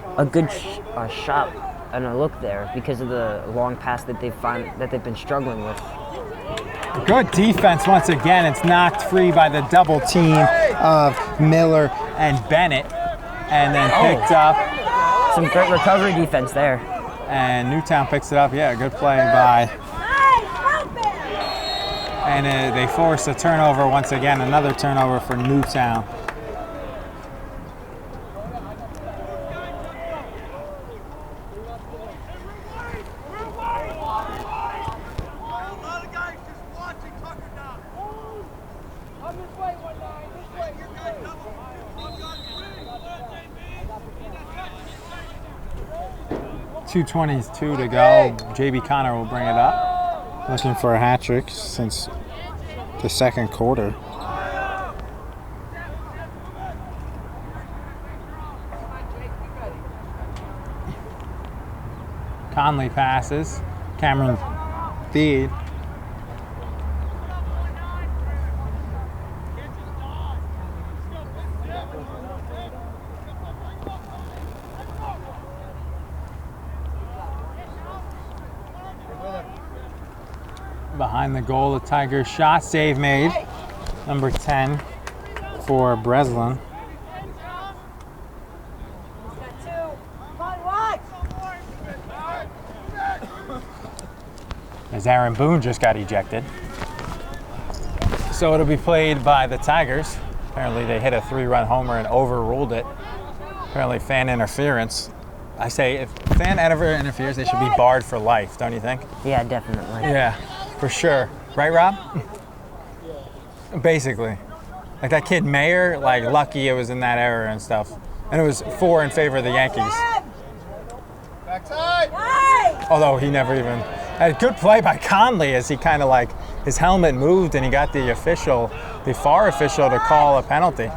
shot and a look there because of the long pass that they've been struggling with. Good defense once again. It's knocked free by the double team of Miller and Bennett, and then picked up. Some great recovery defense there. And Newtown picks it up. Yeah, good play by. And they force a turnover once again. Another turnover for Newtown. .222 to go. JB Connor will bring it up. Looking for a hat trick since the second quarter. Conley passes. Cameron Theed. Behind the goal, the Tigers shot save made. Number 10 for Breslin. As Aaron Boone just got ejected. So it'll be played by the Tigers. Apparently they hit a 3-run homer and overruled it. Apparently fan interference. I say if fan ever interferes, they should be barred for life, don't you think? Yeah, definitely. Yeah. For sure. Right, Rob? Basically. Like that kid Mayer, like lucky it was in that era and stuff. And it was 4 in favor of the Yankees. Backside! Although he never even had a good play by Conley as he kind of like his helmet moved and he got the FAR official to call a penalty.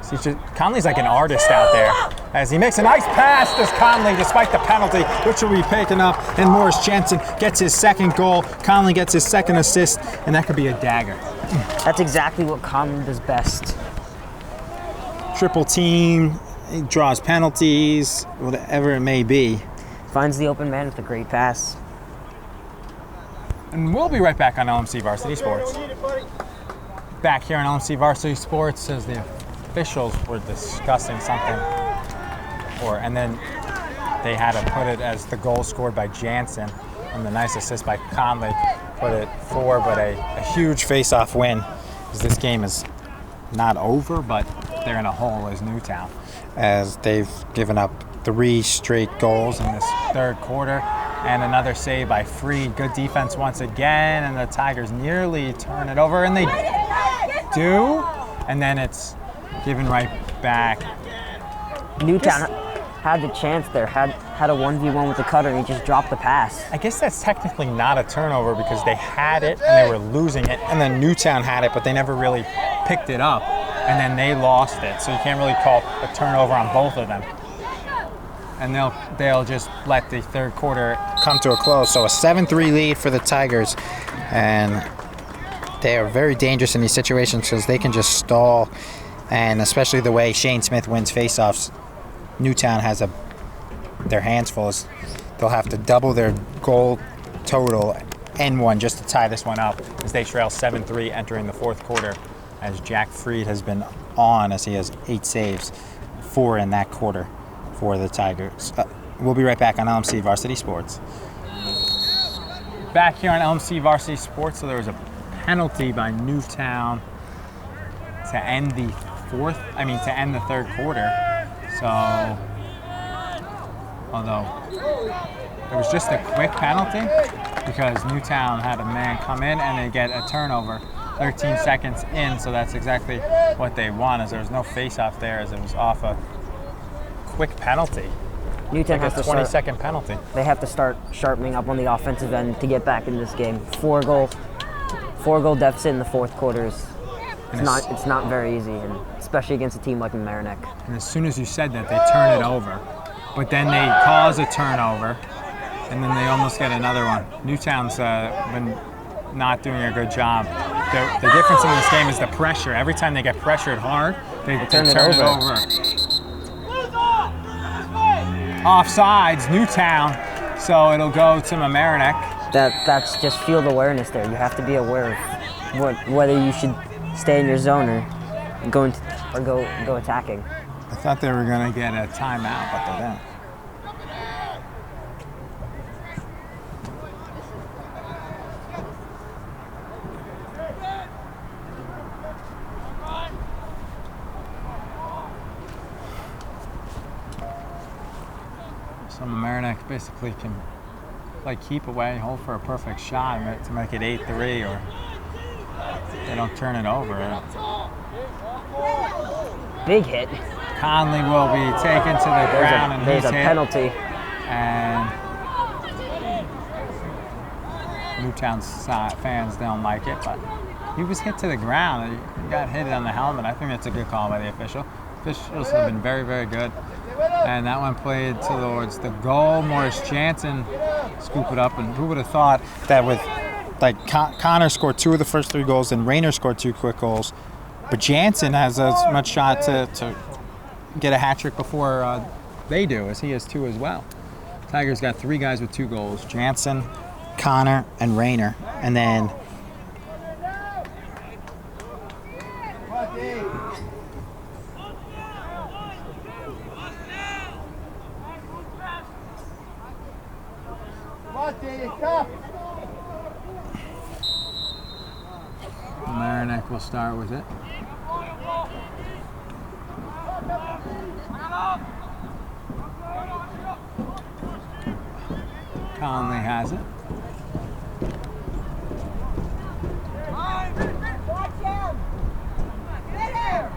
So Conley's like an artist out there. As he makes a nice pass, does Conley, despite the penalty, which will be taken up, and Morris Jensen gets his second goal. Conley gets his second assist, and that could be a dagger. That's exactly what Conley does best. Triple team, he draws penalties, whatever it may be. Finds the open man with a great pass. And we'll be right back on LMC Varsity Sports. Back here on LMC Varsity Sports as the officials were discussing something. And then they had to put it as the goal scored by Jansen and the nice assist by Conley put it 4, but a huge face-off win as this game is not over, but they're in a hole as Newtown as they've given up 3 straight goals in this third quarter and another save by Freed. Good defense once again, and the Tigers nearly turn it over, and they do, and then it's given right back. Newtown had the chance there, had a 1v1 with the cutter, and he just dropped the pass. I guess that's technically not a turnover because they had it and they were losing it, and then Newtown had it, but they never really picked it up, and then they lost it. So you can't really call a turnover on both of them. And they'll just let the third quarter come to a close. So a 7-3 lead for the Tigers, and they are very dangerous in these situations because they can just stall, and especially the way Shane Smith wins faceoffs. Newtown has their hands full. They'll have to double their goal total and one just to tie this one up as they trail 7-3 entering the fourth quarter, as Jack Freed has been on as he has 8 saves, 4 in that quarter for the Tigers. We'll be right back on LMC Varsity Sports. Back here on LMC Varsity Sports, so there was a penalty by Newtown to end the third quarter. So, although it was just a quick penalty because Newtown had a man come in and they get a turnover 13 seconds in, so that's exactly what they want, as there was no face-off there as it was off a quick penalty. Newtown has a to 20-second penalty. They have to start sharpening up on the offensive end to get back in this game. 4-goal deficit in the fourth quarter is It's not very easy, and especially against a team like Mamaroneck. And as soon as you said that, they turn it over. But then they cause a turnover, and then they almost get another one. Newtown's been not doing a good job. The difference in this game is the pressure. Every time they get pressured hard, they turn it over. Offsides, Newtown, so it'll go to Mamaroneck. That's just field awareness there. You have to be aware of whether you should stay in your zone or go attacking. I thought they were going to get a timeout, but they didn't. So Mamaroneck basically can play keep away, hold for a perfect shot to make it 8-3, or they don't turn it over. Big hit. Conley will be taken to the ground, and there's he's a hit. penalty. And Newtown's fans don't like it, but he was hit to the ground. He got hit on the helmet. I think that's a good call by the official. Officials have been very, very good. And that one played towards the goal. Morris Jansen scoop it up, and who would have thought that with Connor scored 2 of the first 3 goals, and Rayner scored 2 quick goals, but Jansen has as much shot to get a hat trick before they do, as he has 2 as well. Tigers got 3 guys with 2 goals: Jansen, Connor, and Rayner, and then Mamaroneck will start with it. Conley has it.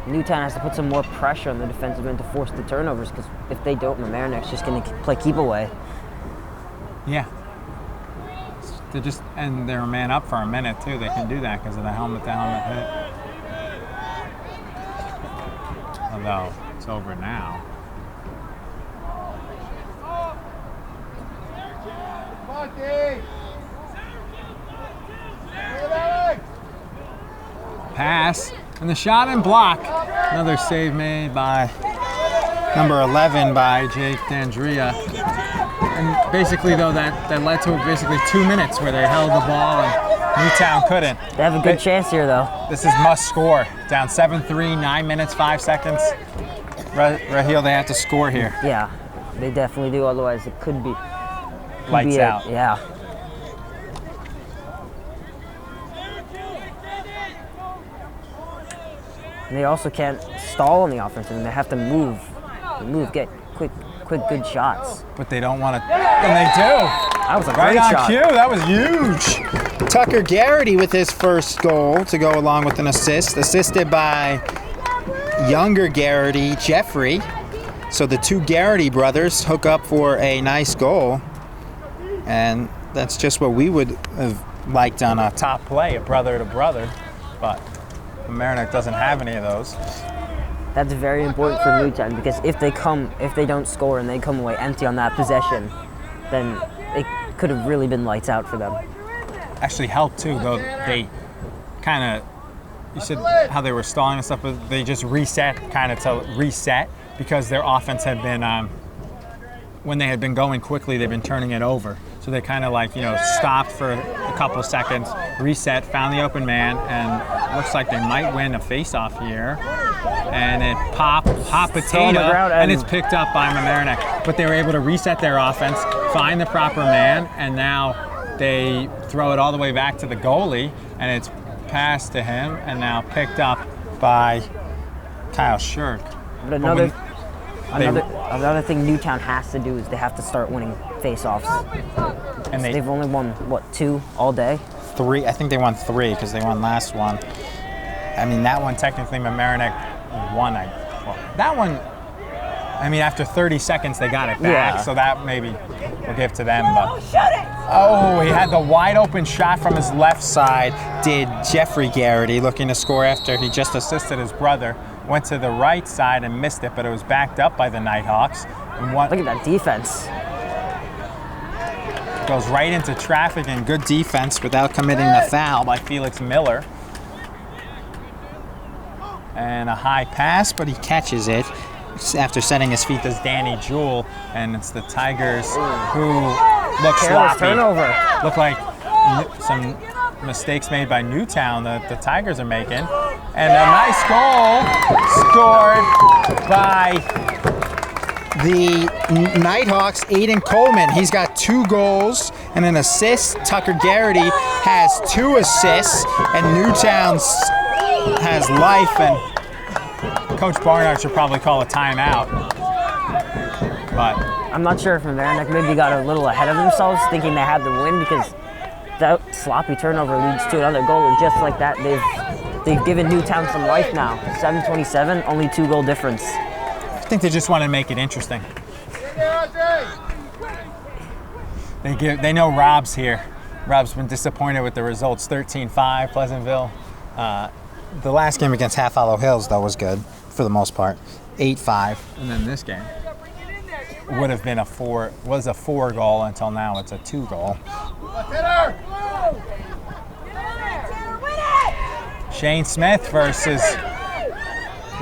Newtown has to put some more pressure on the defensive end to force the turnovers, because if they don't, Mamaroneck's just going to play keep away. Yeah. And they're a man up for a minute too. They can do that because of the helmet-to-helmet hit. Although it's over now. Pass, and the shot and block. Another save made by number 11 by Jake D'Andrea. And basically, though, that led to basically 2 minutes where they held the ball and Newtown couldn't. They have a good chance here, though. This is must score. Down 7-3, 9 minutes, 5 seconds. Raheel, they have to score here. Yeah, they definitely do. Otherwise, it could be lights out. Yeah. And they also can't stall on the offense, and they have to move, get quick, good shots. But they don't want to, and they do. That was a right great on shot. cue. That was huge. Tucker Garrity with his first goal to go along with an assist, assisted by younger Garrity, Jeffrey. So the 2 Garrity brothers hook up for a nice goal, and that's just what we would have liked on a top play, a brother to brother, but Mamaroneck doesn't have any of those. That's very important for Newtown, because if they don't score and they come away empty on that possession, then it could have really been lights out for them. Actually helped too, though. They kind of, you said how they were stalling and stuff, but they just reset because their offense had been, when they had been going quickly, they've been turning it over. So they kind of stopped for a couple seconds, reset, found the open man, and looks like they might win a face-off here. And it hot potato, and it's picked up by Mamaroneck. But they were able to reset their offense, find the proper man, and now they throw it all the way back to the goalie, and it's passed to him, and now picked up by Kyle Shirk. But another thing Newtown has to do is they have to start winning face-offs. And they've only won, 2 all day? 3. I think they won 3 because they won last one. I mean, that one technically Mamaroneck won. That one, I mean, after 30 seconds they got it back, so that maybe we'll give to them. But oh, he had the wide open shot from his left side. Did Jeffrey Garrity, looking to score after he just assisted his brother. Went to the right side and missed it, but it was backed up by the Nighthawks. Look at that defense. Goes right into traffic and good defense without committing the foul by Felix Miller. And a high pass, but he catches it after setting his feet. Does Danny Jewell, and it's the Tigers who look Careless sloppy. turnover. Look like some mistakes made by Newtown that the Tigers are making. And a nice goal scored by the Nighthawks, Aiden Coleman. He's got 2 goals and an assist. Tucker Garrity has 2 assists, and Newtown has life. And Coach Barnard should probably call a timeout. But I'm not sure if Mamaroneck maybe got a little ahead of themselves, thinking they had the win, because that sloppy turnover leads to another goal, and just like that, they've given Newtown some life now. 7:27, only 2 goal difference. I think they just want to make it interesting. They know Rob's here. Rob's been disappointed with the results. 13-5, Pleasantville. The last game against Half Hollow Hills, though, was good for the most part. 8-5, and then this game would have been a 4 goal until now. It's a 2 goal. Shane Smith versus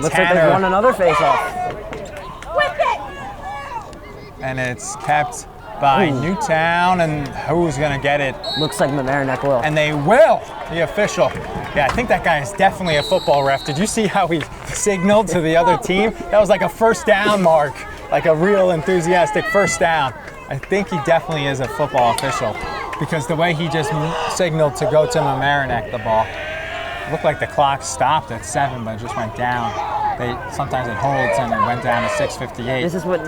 Looks Tanner. like they've won another face-off. And it's kept by Newtown, and who's going to get it? Looks like Mamaroneck will. And they will, the official. Yeah, I think that guy is definitely a football ref. Did you see how he signaled to the other team? That was like a first down mark, like a real enthusiastic first down. I think he definitely is a football official, because the way he just signaled to go to Mamaroneck the ball. It looked like the clock stopped at 7, but it just went down. Sometimes it holds and it went down to 6:58. This is what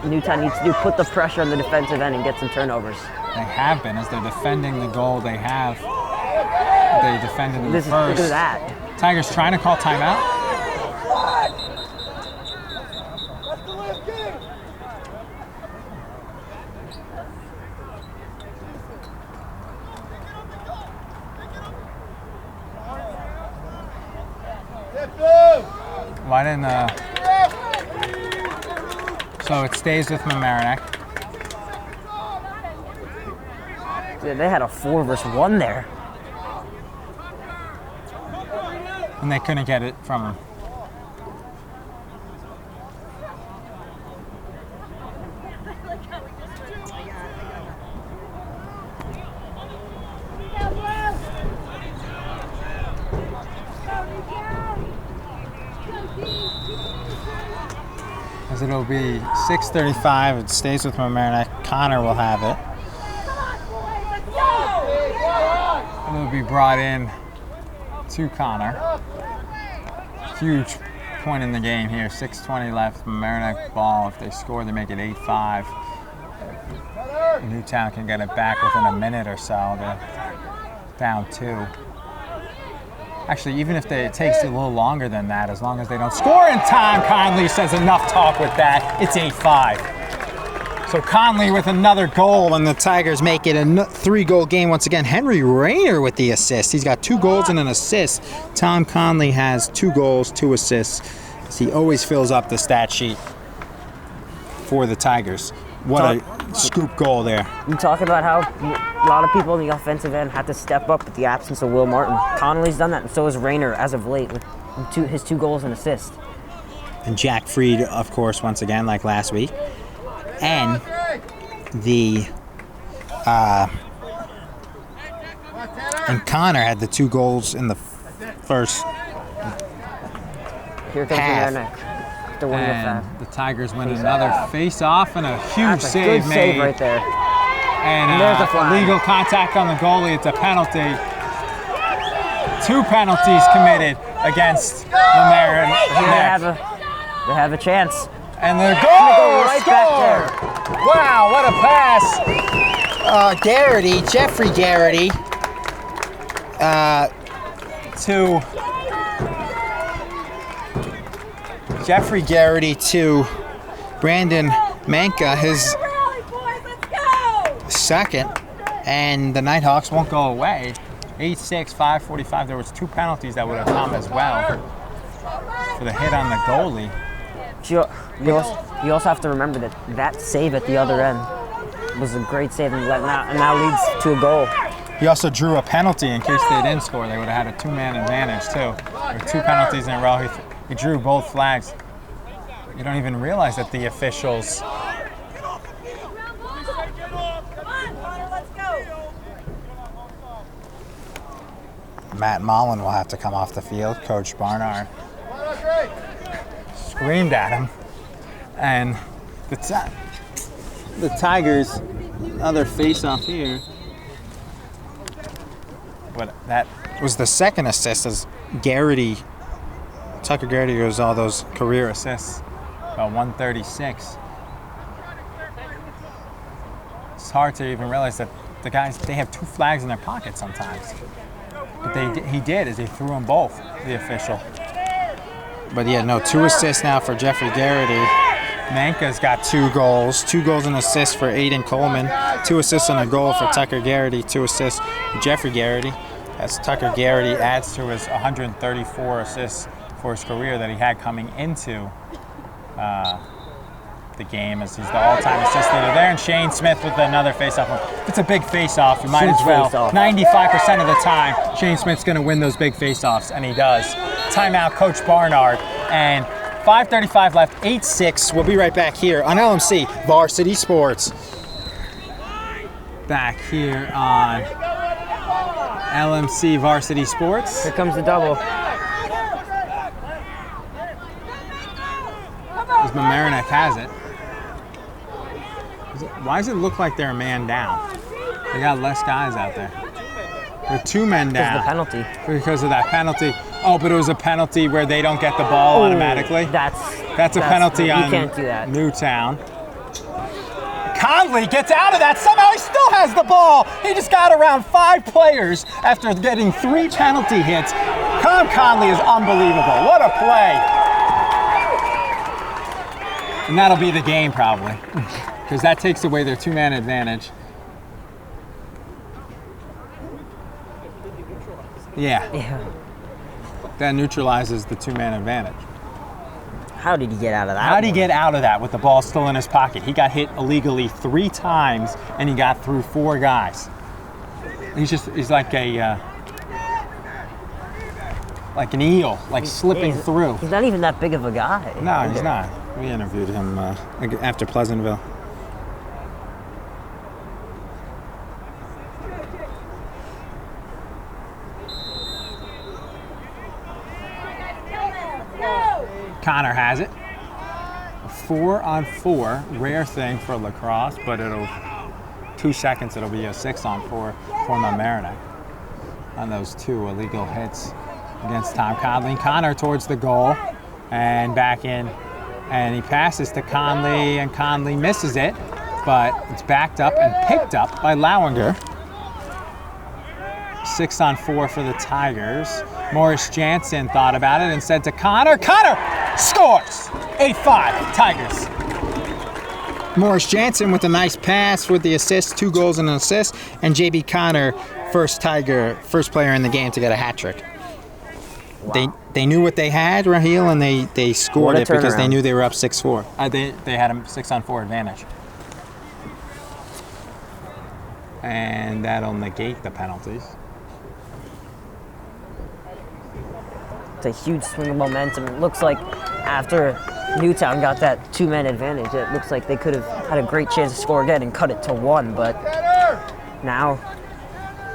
Newtown needs to do: put the pressure on the defensive end and get some turnovers. They have been, as they're defending the goal they have. They defended in the first. Look at that. Tigers trying to call timeout. Why didn't so it stays with Mamaroneck. Yeah, they had a 4 versus 1 there. And they couldn't get it from him. As it'll be 6:35, it stays with Mamaroneck. Connor will have it. It'll be brought in to Connor. Huge point in the game here. 6:20 left. Mamaroneck ball. If they score, they make it 8-5. Newtown can get it back within a minute or so. They're down 2. Actually, even if it takes a little longer than that, as long as they don't score in time, Conley says enough talk with that. It's 8-5. So Conley with another goal, and the Tigers make it a 3-goal game once again. Henry Rayner with the assist. He's got 2 goals and an assist. Tom Conley has 2 goals, 2 assists. He always fills up the stat sheet for the Tigers. What a scoop goal there. You talk about how a lot of people in the offensive end had to step up with the absence of Will Martin. Connolly's done that, and so has Rayner as of late with his 2 goals and assists. And Jack Freed, of course, once again, like last week. And and Connor had the 2 goals in the first Here comes half. Mamaroneck. To win And the Tigers win another face-off, and a huge That's a save good made. save right there. And there's the flag. illegal contact on the goalie. It's a penalty. 2 penalties committed against the Mamaroneck. They have a chance. And the Go goal right back there. Wow, what a pass. Garrity, Jeffrey Garrity. To Jeffrey Garrity to Brandon Manka. His second, and the Nighthawks won't go away. 8-6, 5:45. There was 2 penalties that would have come as well for the hit on the goalie. You also have to remember that save at the other end was a great save, and now leads to a goal. He also drew a penalty in case they didn't score. They would have had a 2-man advantage too. There were 2 penalties in a row. He drew both flags. You don't even realize that the officials. Matt Mullen will have to come off the field. Coach Barnard screamed at him, and the Tigers, another face-off here. But that was the second assist as Tucker Garrity goes all those career assists, about 136. It's hard to even realize that the guys, they have 2 flags in their pocket sometimes. But he did, as he threw them both, the official. But yeah, no, 2 assists now for Jeffrey Garrity. Manka's got 2 goals. 2 goals and assists for Aiden Coleman. 2 assists and a goal for Tucker Garrity. 2 assists for Jeffrey Garrity. As Tucker Garrity adds to his 134 assists for his career that he had coming into the game, as he's the all-time assist leader there. And Shane Smith with another face-off. If it's a big face-off, you might as well. 95% of the time, Shane Smith's going to win those big face-offs, and he does. Timeout, Coach Barnard, and 5:35 left, 8-6. We'll be right back here on LMC Varsity Sports. Back here on LMC Varsity Sports. Here comes the double. As Mamaroneck has it. Why does it look like they're a man down? They got less guys out there. They're 2 men down. Because of the penalty. Because of that penalty. Oh, but it was a penalty where they don't get the ball automatically. That's a penalty on can't do that. Newtown. Conley gets out of that. Somehow he still has the ball. He just got around 5 players after getting 3 penalty hits. Conley is unbelievable. What a play. And that'll be the game probably, because that takes away their 2-man advantage. Yeah. That neutralizes the 2-man advantage. How did he get out of that? How did he get out of that with the ball still in his pocket? He got hit illegally 3 times, and he got through 4 guys. He's like an eel, slipping through. He's not even that big of a guy. No, he's not. We interviewed him after Pleasantville. Connor has it. A 4-on-4, rare thing for lacrosse, but 2 seconds, it'll be a 6-on-4 for Mamaroneck on those 2 illegal hits against Tom Conley. Connor towards the goal and back in, and he passes to Conley, and Conley misses it, but it's backed up and picked up by Lowinger. 6-on-4 for the Tigers. Morris Jansen thought about it and said to Connor, scores! 8-5, Tigers. Morris Jansen with a nice pass with the assist, 2 goals and an assist, and JB Connor, first player in the game to get a hat trick. Wow. They knew what they had, Raheel, and they scored it because they knew they were up 6-4. They had a 6-on-4 advantage. And that'll negate the penalties. It's a huge swing of momentum. It looks like after Newtown got that 2-man advantage, it looks like they could have had a great chance to score again and cut it to 1, but now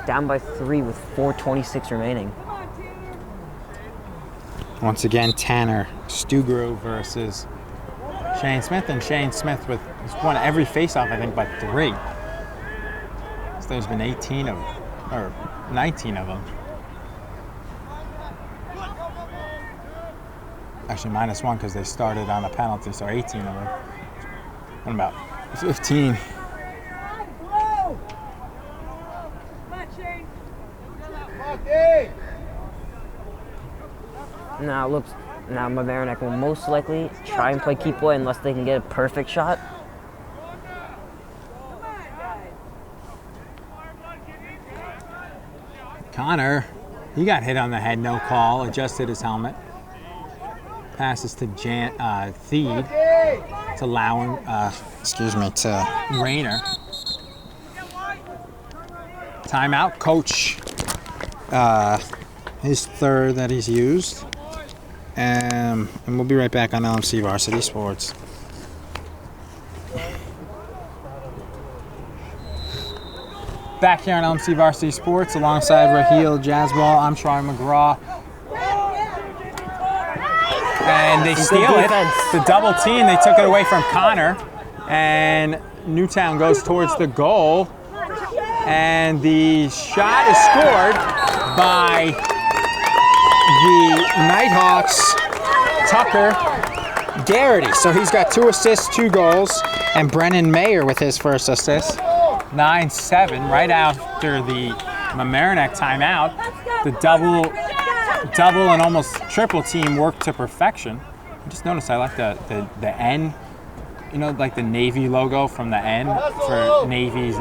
down by 3 with 4:26 remaining. Once again, Tanner Stugrove versus Shane Smith, and Shane Smith has won every faceoff, I think, by 3. So there's been 19 of them. Actually, -1 because they started on a penalty, so 18 of them. What about 15? Now Mamaroneck will most likely try and play keep away unless they can get a perfect shot. Connor, he got hit on the head, no call, adjusted his helmet. Passes to Theed, to Lowen, to Rayner. Timeout, coach. His third that he's used. And we'll be right back on LMC Varsity Sports. Back here on LMC Varsity Sports alongside Raheel Jazzball, I'm Troy McGraw. And they steal it. The double team, they took it away from Connor. And Newtown goes towards the goal. And the shot is scored by the Nighthawks, Tucker Garrity. So he's got 2 assists, 2 goals. And Brennan Mayer with his first assist. 9-7, right after the Mamaroneck timeout. The double and almost triple team worked to perfection. I just noticed I like the N, you know, like the Navy logo from the N for Navy's,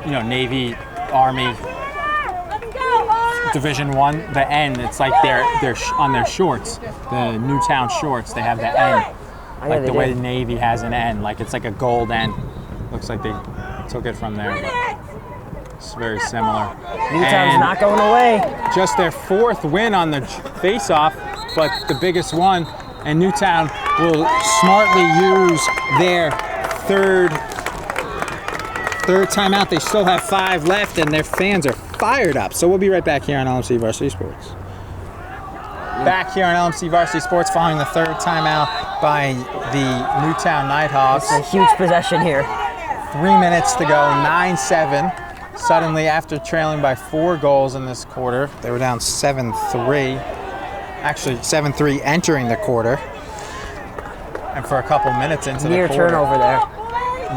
Navy, Army, Division 1, the N. It's like they're on their shorts, the Newtown shorts, they have the N. Like the way the Navy has an N, like it's like a gold N. Looks like they took it from there, but it's very similar. Newtown's not going away. Just their 4th win on the face-off, but the biggest one. And Newtown will smartly use their third timeout. They still have 5 left, and their fans are fired up. So we'll be right back here on LMC Varsity Sports. Back here on LMC Varsity Sports following the 3rd timeout by the Newtown Nighthawks. It's a huge possession here. 3 minutes to go, 9-7. Suddenly, after trailing by 4 goals in this quarter, they were down 7-3. Actually, 7-3 entering the quarter. And for a couple minutes into the quarter. Near turnover there.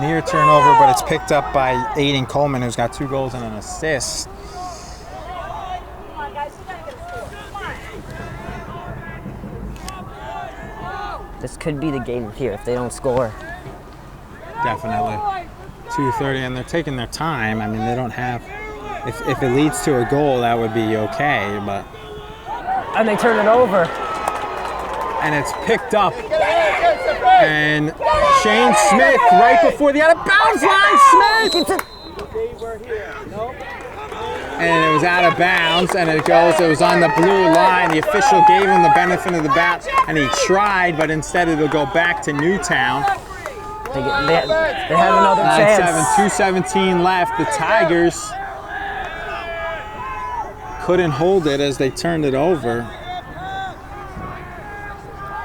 Near turnover, but it's picked up by Aiden Coleman, who's got 2 goals and an assist. This could be the game here if they don't score. Definitely. 2:30, and they're taking their time. I mean, they don't have. If it leads to a goal, that would be okay, but. And they turn it over. And it's picked up. And Shane Smith, right before the out of bounds line, Smith! And it was out of bounds, and it was on the blue line. The official gave him the benefit of the doubt, and he tried, but instead it'll go back to Newtown. They have another chance. 2:17 left. The Tigers couldn't hold it as they turned it over.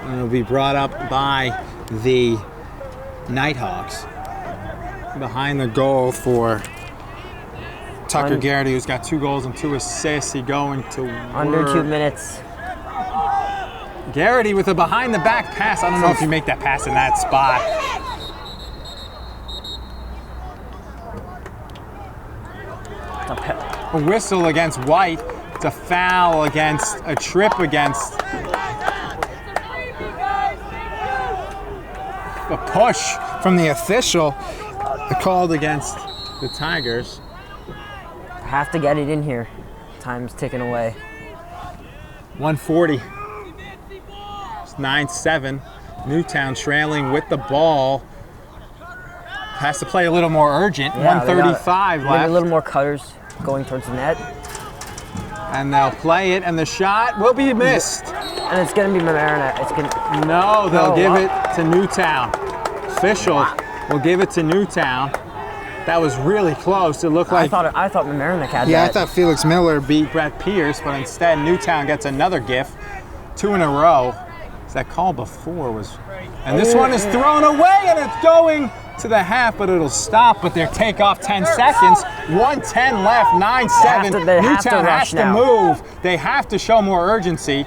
And it'll be brought up by the Nighthawks. Behind the goal for Tucker Garrity, who's got 2 goals and 2 assists. He going to under 2 minutes. Garrity with a behind-the-back pass. I don't know if you make that pass in that spot. A whistle against White. It's a foul against a trip against a push from the official called against the Tigers. Have to get it in here. Time's ticking away. 1:40. It's 9-7. Newtown trailing with the ball. Has to play a little more urgent. Yeah, 1:35 maybe left. a little more cutters going towards the net. And they'll play it, and the shot will be missed. And it's going to be Mamaroneck. No, they'll give it to Newtown. Official will give it to Newtown. That was really close. It looked like I thought Mamaroneck had that. Yeah, I thought Felix Miller beat Brett Pierce, but instead Newtown gets another gift. 2 in a row. That call before was, and this one is thrown away, and it's going to the half, but it'll stop. But their takeoff 10 seconds. 1:10 left. 9-7. Newtown has to move. They have to show more urgency.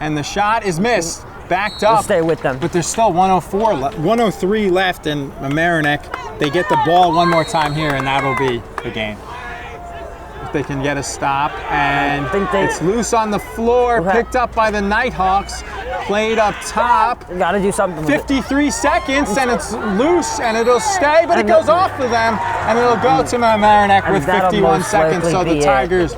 And the shot is missed. Backed up. We'll stay with them. But there's still 103 left, and Mamaroneck, they get the ball one more time here, and that'll be the game. If they can get a stop, and it's loose on the floor, picked up by the Nighthawks, Played up top. Got to do something with it. 53 seconds, and it's loose, and it'll stay, but it goes off of them, and it'll go to Mamaroneck with that'll 51 most seconds. likely So the be it. Tigers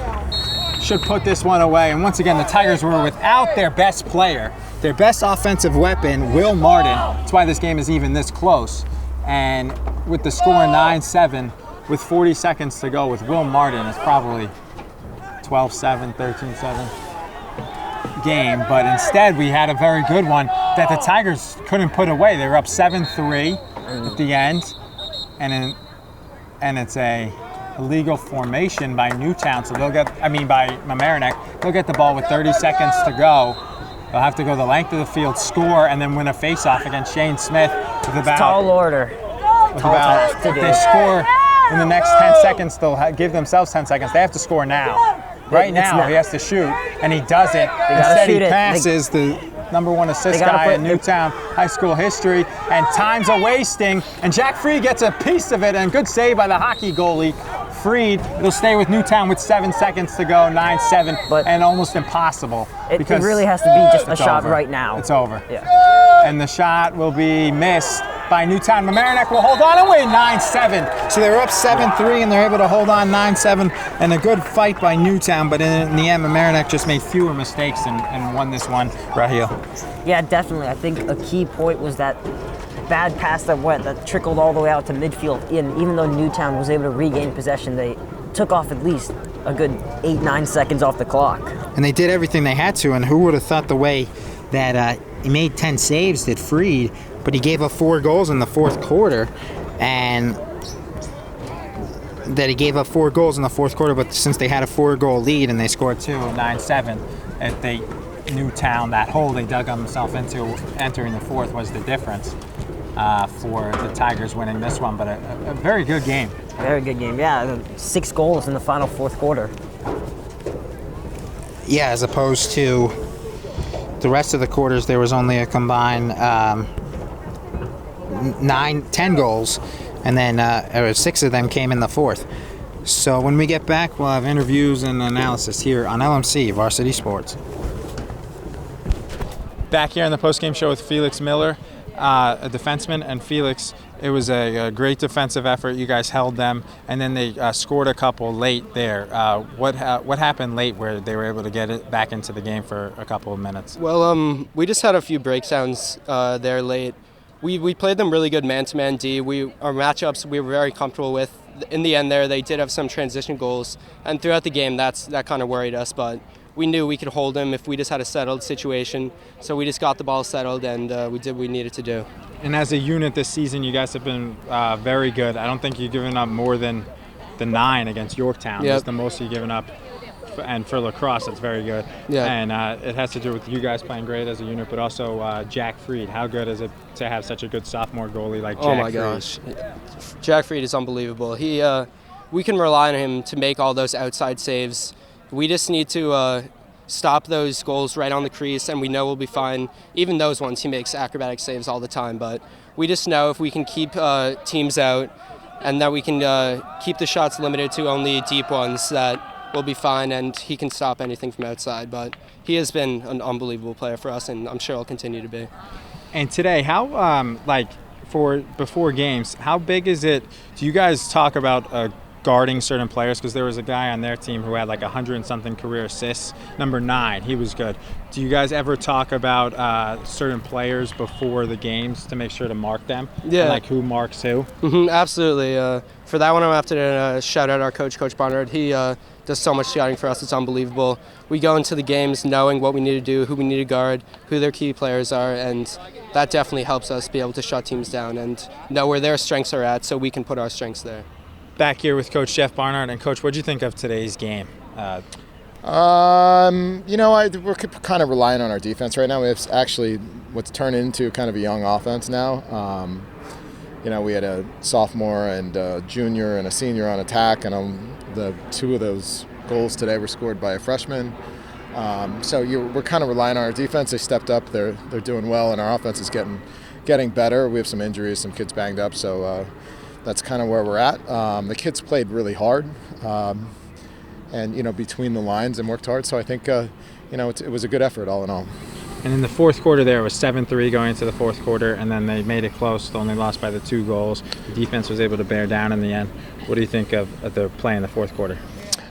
should put this one away. And once again, the Tigers were without their best player, their best offensive weapon, Will Martin. That's why this game is even this close. And with the score 9-7, with 40 seconds to go, with Will Martin, it's probably 12-7, 13-7 game. But instead, we had a very good one that the Tigers couldn't put away. They were up 7-3 at the end, and it's a illegal formation by Newtown. So by Mamaroneck. They'll get the ball with 30 seconds to go. They'll have to go the length of the field, score, and then win a face-off against Shane Smith with about Tall order. Tall task to if do. they score in the next 10 seconds, they'll give themselves 10 seconds. They have to score now. Right now, he has to shoot, and he doesn't. Instead, he shoot it. passes the #1 assist guy in Newtown high school history, and time's a-wasting, and Jack Freed gets a piece of it, and good save by the hockey goalie. Freed, it'll stay with Newtown with 7 seconds to go, 9-7, But and almost impossible. It because really has to be just a it's shot over. right now. It's over. Yeah. And the shot will be missed by Newtown. Mamaroneck will hold on and win 9-7. So they were up 7-3, and they're able to hold on 9-7, and a good fight by Newtown, but in the end, Mamaroneck just made fewer mistakes and won this one. Raheel. Yeah, definitely. I think a key point was that bad pass that trickled all the way out to midfield. And even though Newtown was able to regain possession, they took off at least a good 8-9 seconds off the clock. And they did everything they had to, and who would have thought the way that he made 10 saves did Freed, but he gave up 4 goals in the fourth quarter, and that he gave up 4 goals in the fourth quarter, but since they had a 4-goal lead and they scored 2, 9-7, Newtown, that hole they dug themselves into entering the fourth was the difference for the Tigers winning this one, but a very good game. Very good game. Yeah, 6 goals in the final fourth quarter. Yeah, as opposed to the rest of the quarters, there was only a combined 10 goals, and then 6 of them came in the fourth. So when we get back, we'll have interviews and analysis here on LMC Varsity Sports. Back here on the postgame show with Felix Miller, a defenseman, and Felix, it was a great defensive effort. You guys held them, and then they scored a couple late there. What happened late where they were able to get it back into the game for a couple of minutes? Well, we just had a few breakdowns there late. We played them really good man-to-man D. Our matchups we were very comfortable with. In the end there, they did have some transition goals, and throughout the game that kind of worried us, but we knew we could hold them if we just had a settled situation. So we just got the ball settled, and we did what we needed to do. And as a unit this season, you guys have been very good. I don't think you've given up more than the 9 against Yorktown. Yep. That's the most you've given up. And for Lacrosse, it's very good. Yeah. And it has to do with you guys playing great as a unit, but also Jack Freed. How good is it to have such a good sophomore goalie like Jack Freed? Oh my gosh. Jack Freed is unbelievable. We can rely on him to make all those outside saves. We just need to stop those goals right on the crease, and we know we'll be fine. Even those ones, he makes acrobatic saves all the time, but we just know if we can keep teams out and that we can keep the shots limited to only deep ones, that we'll be fine, and he can stop anything from outside. But he has been an unbelievable player for us, and I'm sure he'll continue to be. And today, how, for before games, how big is it? Do you guys talk about guarding certain players? Because there was a guy on their team who had 100-something career assists. Number 9, he was good. Do you guys ever talk about certain players before the games to make sure to mark them? Yeah. And, who marks who? Absolutely. For that one, I have to shout out our coach, Coach Barnard. He does so much scouting for us. It's unbelievable. We go into the games knowing what we need to do, who we need to guard, who their key players are, and that definitely helps us be able to shut teams down and know where their strengths are at so we can put our strengths there. Back here with Coach Jeff Barnard. And Coach, what did you think of today's game? We're kind of relying on our defense right now. We have actually what's turned into kind of a young offense now. We had a sophomore and a junior and a senior on attack, and the 2 of those goals today were scored by a freshman. We're kind of relying on our defense. They stepped up. They're doing well, and our offense is getting better. We have some injuries, some kids banged up, so that's kind of where we're at. The kids played really hard, and between the lines and worked hard. So I think it was a good effort all in all. And in the fourth quarter there, it was 7-3 going into the fourth quarter, and then they made it close, only lost by the 2 goals. The defense was able to bear down in the end. What do you think of the play in the fourth quarter?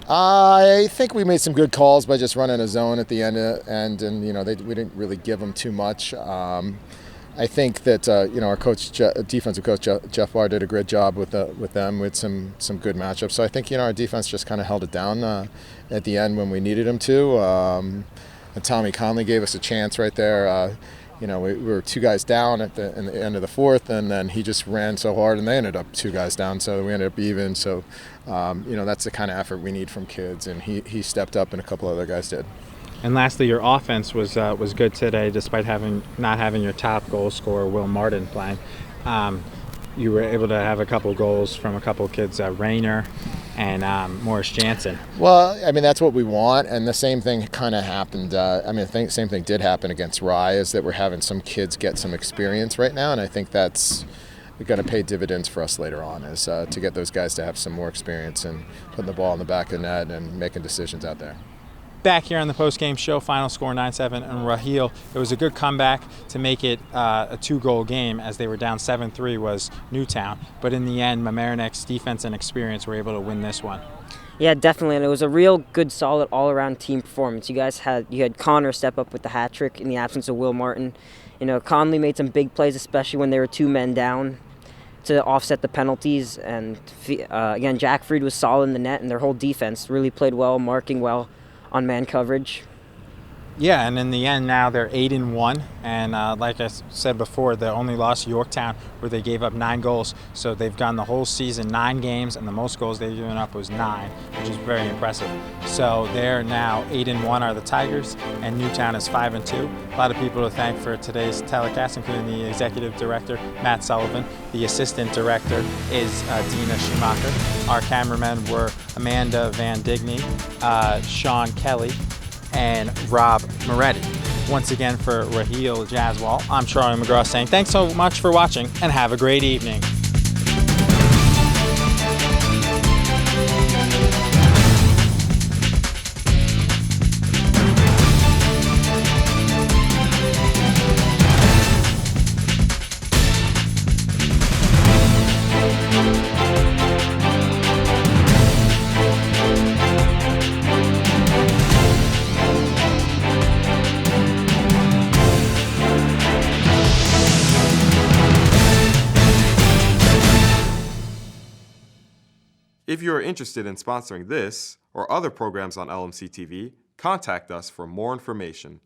I think we made some good calls by just running a zone at the end, and you know, we didn't really give them too much. I think that you know, our coach, defensive coach Jeff Barr, did a great job with them with some good matchups. So I think, you know, our defense just kind of held it down at the end when we needed them to. And Tommy Conley gave us a chance right there. You know, we were 2 guys down in the end of the fourth, and then he just ran so hard, and they ended up 2 guys down, so we ended up even. So, you know, that's the kind of effort we need from kids, and he stepped up, and a couple other guys did. And lastly, your offense was good today, despite not having your top goal scorer, Will Martin, playing. You were able to have a couple goals from a couple kids, Rayner and Morris Jansen. Well, I mean, that's what we want, and the same thing kind of happened. I mean, I think the same thing did happen against Rye, is that we're having some kids get some experience right now, and I think that's going to pay dividends for us later on, is to get those guys to have some more experience and putting the ball in the back of the net and making decisions out there. Back here on the post-game show, final score 9-7, and Raheel. It was a good comeback to make it a 2-goal game, as they were down 7-3 was Newtown. But in the end, Mamaroneck's defense and experience were able to win this one. Yeah, definitely, and it was a real good, solid, all-around team performance. You had Connor step up with the hat trick in the absence of Will Martin. You know, Conley made some big plays, especially when they were 2 men down, to offset the penalties. And again, Jack Fried was solid in the net, and their whole defense really played well, marking well on man coverage. Yeah, and in the end now they're 8-1, and like I said before, they only lost Yorktown, where they gave up 9 goals. So they've gone the whole season 9 games, and the most goals they've given up was 9, which is very impressive. So they're now 8-1 are the Tigers, and Newtown is 5-2. A lot of people to thank for today's telecast, including the executive director Matt Sullivan. The assistant director is Dina Schumacher. Our cameramen were Amanda Van Digny, Sean Kelly, and Rob Moretti. Once again, for Raheel Jaswal, I'm Charlie McGraw saying thanks so much for watching, and have a great evening. If you are interested in sponsoring this or other programs on LMC TV, contact us for more information.